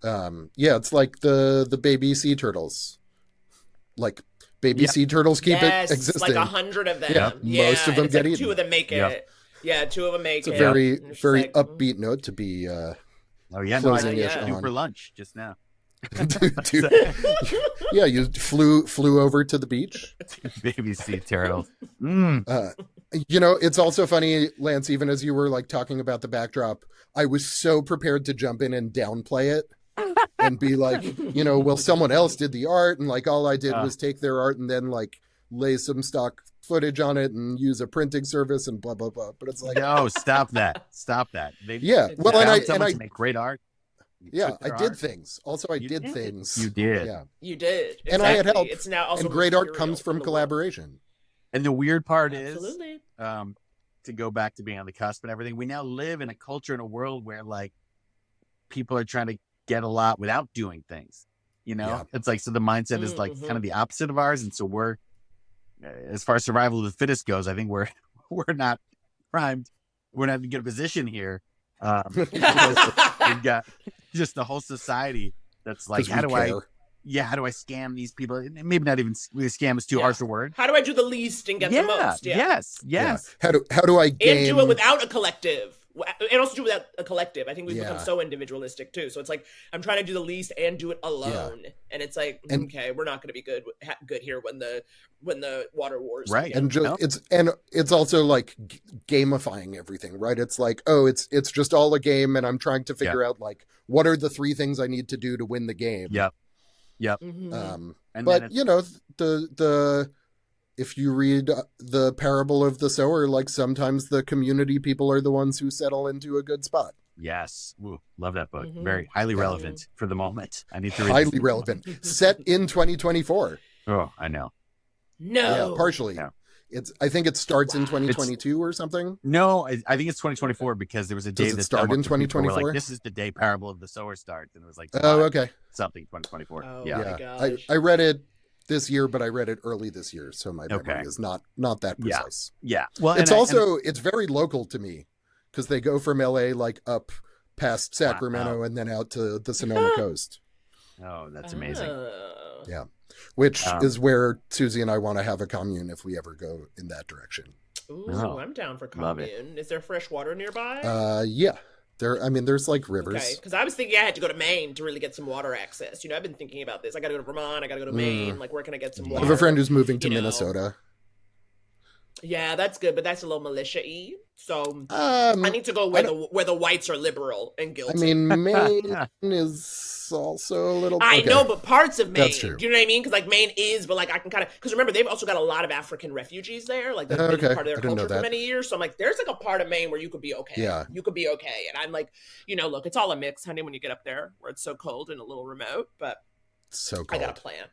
It's like the baby sea turtles. Like, baby sea turtles keep it existing. Like 100 of them. Yep. Most of them get eaten. 2 of them make it. Yeah, 2 of them make it. It's a very, very upbeat note to be two for lunch just now. You flew over to the beach. Baby sea turtles. You know, it's also funny, Lance, even as you were like talking about the backdrop, I was so prepared to jump in and downplay it and be like, you know, well, someone else did the art, and like all I did was take their art and then like lay some stock footage on it and use a printing service and blah blah blah. But it's like, no, stop that. I make great art. I did things. Also, I did things. You did. Yeah, you did. Exactly. And I had help. It's now also, and great art comes from collaboration. And the weird part is, to go back to being on the cusp and everything, we now live in a culture, in a world where like people are trying to get a lot without doing things. You know, it's like, so the mindset is like kind of the opposite of ours. And so we're, as far as survival of the fittest goes, I think we're not primed. We're not in a good position here. We've got just the whole society that's like, how do I scam these people? Maybe not even scam is too harsh a word. How do I do the least and get the most? Yes. How do I gain... And do it without a collective. And also do it without a collective. I think we've become so individualistic too. So it's like, I'm trying to do the least and do it alone. And it's like, okay, we're not going to be good here when the water wars. Right. And it's also like gamifying everything, right? It's like, it's just all a game, and I'm trying to figure out like, what are the 3 things I need to do to win the game? Yep. But you know, the if you read the parable of the sower, like sometimes the community people are the ones who settle into a good spot. Yes. Ooh, love that book. Very highly relevant for the moment. I need to read highly relevant. Set in 2024. Oh, I know. No. Yeah, partially. No. I think it starts in 2022 or something. No, I think it's 2024 because there was a day that started in 2024. Like, this is the day Parable of the Sower starts, and it was like, something 2024. Oh, yeah. I read it this year, but I read it early this year, so my memory is not that precise. Yeah. Well, it's very local to me because they go from LA like up past Sacramento and then out to the Sonoma coast. Oh, that's amazing. Yeah. Which is where Susie and I want to have a commune if we ever go in that direction. Ooh, I'm down for commune. Is there fresh water nearby? Yeah. There's like rivers. Okay, because I was thinking I had to go to Maine to really get some water access. You know, I've been thinking about this. I got to go to Vermont. I got to go to Maine. Like, where can I get some water? I have a friend who's moving to Minnesota. Yeah, that's good, but that's a little militia-y. So I need to go where the whites are liberal and guilty. I mean, Maine is also a little... I know, but parts of Maine. That's true. Do you know what I mean? Because like Maine is, but like I can kind of... Because remember, they've also got a lot of African refugees there. Like that's been part of their culture for many years. So I'm like, there's like a part of Maine where you could be okay. Yeah. You could be okay. And I'm like, you know, look, it's all a mix, honey, when you get up there where it's so cold and a little remote. But so cold. I got a plan.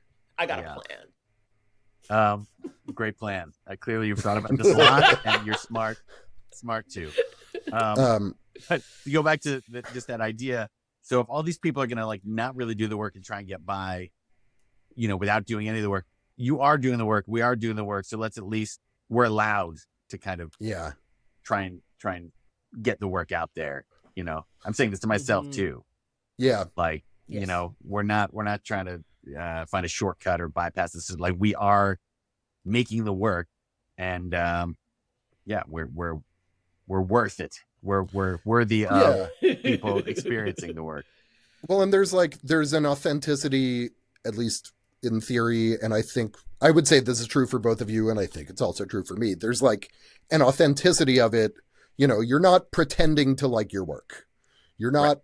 Great plan. Clearly you've thought about this a lot, and you're smart too. But to go back to just that idea, so if all these people are gonna like not really do the work and try and get by, you know, without doing any of the work, you are doing the work, we are doing the work, so let's at least, we're allowed to kind of try and get the work out there. You know, I'm saying this to myself too. Yeah, like you know, we're not trying to find a shortcut or bypass this. Is like, we are making the work, and we're worth it. We're worthy of people experiencing the work. Well, and there's an authenticity, at least in theory, and I would say this is true for both of you, and I think it's also true for me. There's like an authenticity of it you're not pretending to like your work. You're not.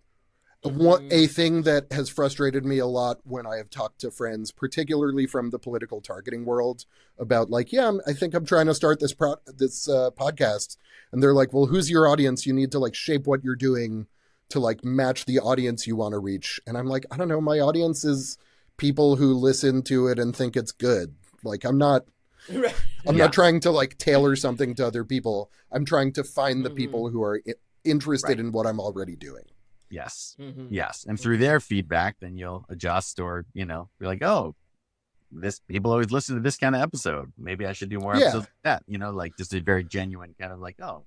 A thing that has frustrated me a lot when I have talked to friends, particularly from the political targeting world, about like, I think I'm trying to start this podcast, and they're like, well, who's your audience? You need to like shape what you're doing to like match the audience you want to reach. And I'm like, I don't know, my audience is people who listen to it and think it's good. Like, I'm not trying to like tailor something to other people. I'm trying to find the people who are interested in what I'm already doing. Yes. Yes. And through their feedback, then you'll adjust, or, be like, oh, people always listen to this kind of episode. Maybe I should do more episodes like that, like just a very genuine kind of like, oh,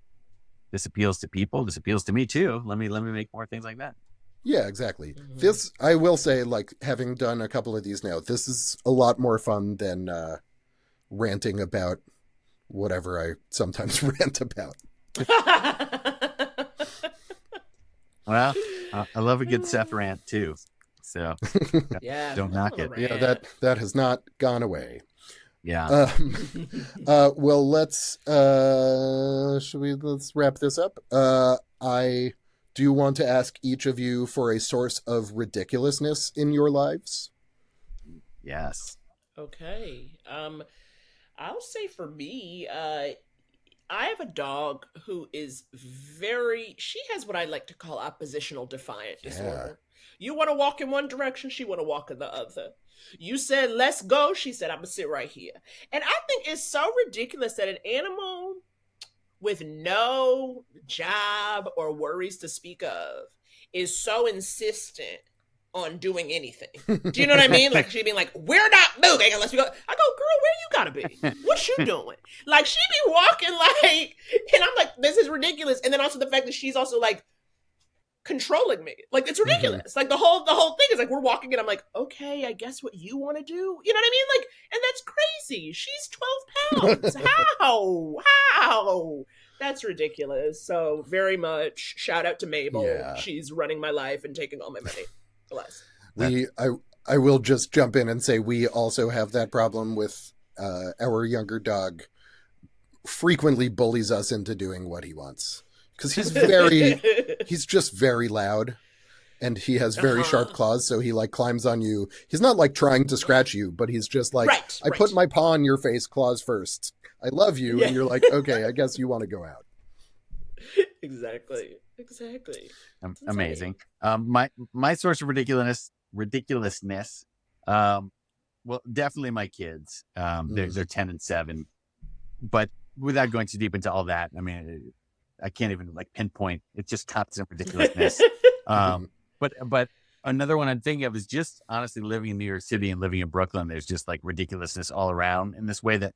this appeals to people. This appeals to me too. Let me make more things like that. Yeah, exactly. This, I will say, like, having done a couple of these now, this is a lot more fun than ranting about whatever I sometimes rant about. Well, I love a good Seth rant too. So don't knock it. Yeah, that has not gone away. Yeah. Well, let's wrap this up. I do want to ask each of you for a source of ridiculousness in your lives. Yes. Okay. I'll say for me, I have a dog who is she has what I like to call oppositional defiant disorder. You want to walk in one direction, she want to walk in the other. You said, let's go. She said, I'm going to sit right here. And I think it's so ridiculous that an animal with no job or worries to speak of is so insistent on doing anything. Do you know what I mean? Like, she'd be like, we're not moving unless we go. I go, girl, where you gotta be? What you doing? Like, she'd be walking like, and I'm like, this is ridiculous. And then also the fact that she's also like controlling me. Like, it's ridiculous. Like, the whole thing is like, we're walking and I'm like, okay, I guess what you want to do. You know what I mean? Like, and that's crazy. She's 12 pounds. How? That's ridiculous. So very much shout out to Mabel. Yeah. She's running my life and taking all my money. I will just jump in and say we also have that problem with our younger dog. Frequently bullies us into doing what he wants because he's just very loud, and he has very sharp claws. So he like climbs on you. He's not like trying to scratch you, but he's just like, I put my paw on your face, claws first. I love you, and you're like, okay, I guess you want to go out. Exactly. Amazing. My source of ridiculousness. Well, definitely my kids. They're 10 and 7, but without going too deep into all that, I mean, I can't even like pinpoint. It's just constant ridiculousness. But another one I'm thinking of is just honestly living in New York City and living in Brooklyn. There's just like ridiculousness all around in this way that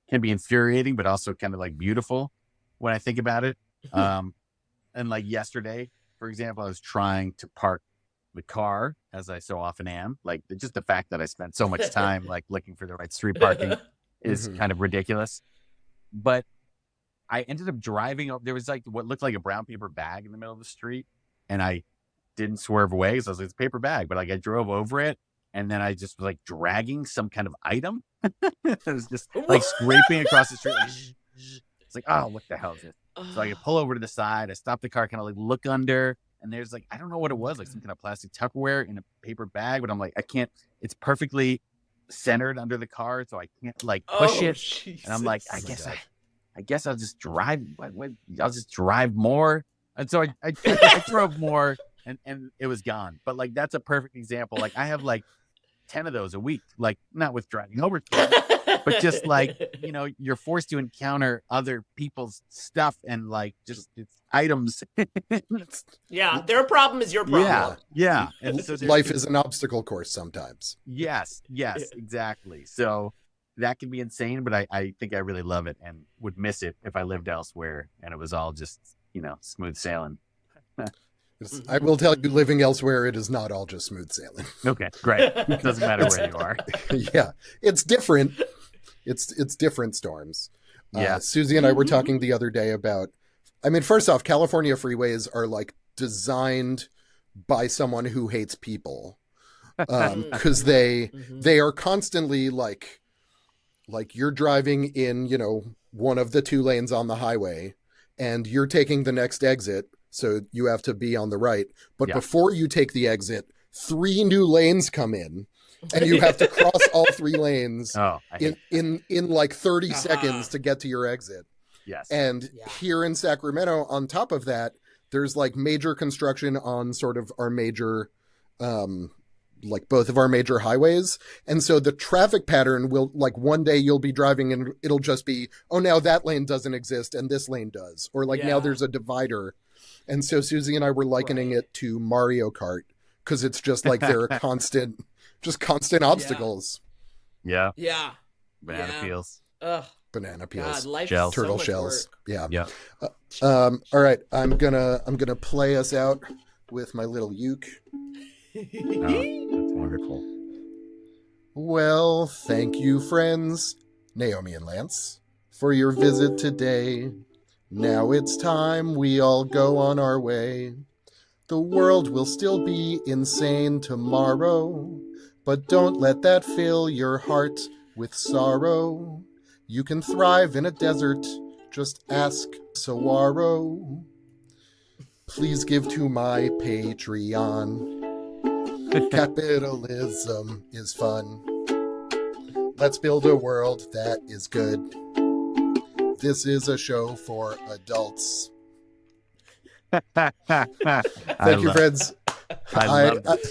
can be infuriating, but also kind of like beautiful when I think about it. And like yesterday, for example, I was trying to park the car, as I so often am. Like, just the fact that I spent so much time like looking for the right street parking is kind of ridiculous. But I ended up driving up. There was like what looked like a brown paper bag in the middle of the street, and I didn't swerve away because I was like, it's a paper bag. But like, I drove over it, and then I just was like dragging some kind of item. It was just like scraping across the street. Like, it's like, oh, what the hell is this? So I could pull over to the side. I stopped the car, kind of like look under, and there's like, I don't know what it was, like some kind of plastic Tupperware in a paper bag, but I'm like, I can't, it's perfectly centered under the car, so I can't like push it. Jesus. And I'm like, I guess I'll just drive. I'll just drive more. And so I drove more, and it was gone. But like, that's a perfect example. Like, I have like 10 of those a week, like not with driving over kids, but just like, you're forced to encounter other people's stuff and like just it's items. Yeah, their problem is your problem. Yeah. And so life is an obstacle course sometimes. Yes, exactly. So that can be insane, but I think I really love it and would miss it if I lived elsewhere and it was all just, smooth sailing. I will tell you, living elsewhere, it is not all just smooth sailing. Okay, great. It doesn't matter where you are. Yeah, it's different. It's different storms. Yeah. Susie and I were talking the other day about, I mean, first off, California freeways are like designed by someone who hates people. Because they are constantly like you're driving in, one of the 2 lanes on the highway, and you're taking the next exit, so you have to be on the right. But Yeah. before you take the exit, 3 new lanes come in, and you have to cross all 3 lanes Oh, I hate in like 30 Uh-huh. seconds to get to your exit. yes. And Yeah. here in Sacramento, on top of that, there's like major construction on sort of our major, like both of our major highways. And so the traffic pattern will, like, one day you'll be driving and it'll just be, oh, now that lane doesn't exist and this lane does. Or like now Yeah. there's a divider. And so Susie and I were likening Right. it to Mario Kart, because it's just like there are constant obstacles. Yeah. Yeah. Banana Yeah. peels. Ugh. Banana God, peels, life Shells. is so turtle much shells. work. Yeah. Yeah. All right, I'm gonna play us out with my little uke. Oh, that's wonderful. Well, thank you, friends, Naomi and Lance, for your visit today. Now it's time we all go on our way. The world will still be insane tomorrow, but don't let that fill your heart with sorrow. You can thrive in a desert, just ask Saguaro. Please give to my Patreon. Capitalism is fun. Let's build a world that is good. This is a show for adults. Thank you, friends. I love that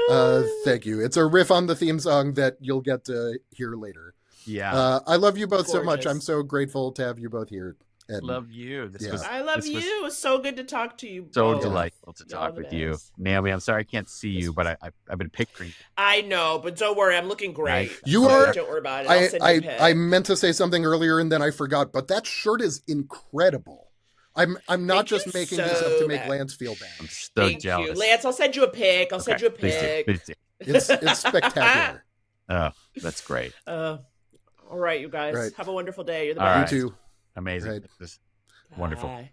song. Thank you. It's a riff on the theme song that you'll get to hear later. Yeah. I love you both so much. Gorgeous. I'm so grateful to have you both here. And Love you. This Yeah. was I love this you. was It was so good to talk to you. so both. delightful to Y'all talk the with you. best. Naomi, I'm sorry I can't see you, but I've been picturing. I know, but don't worry. I'm looking great. You So are- Don't worry about it. I'll send you a pic. I meant to say something earlier and then I forgot, but that shirt is incredible. I'm not Thank just you making so this up to make much. Lance feel bad. I'm so Thank jealous. you. Lance, I'll send you a pic. I'll send you a Please do, pic. please do. It's spectacular. Oh, that's great. All right, you guys. Right. Have a wonderful day. You're the All best. right. You too. Amazing. Right. This is wonderful. Bye.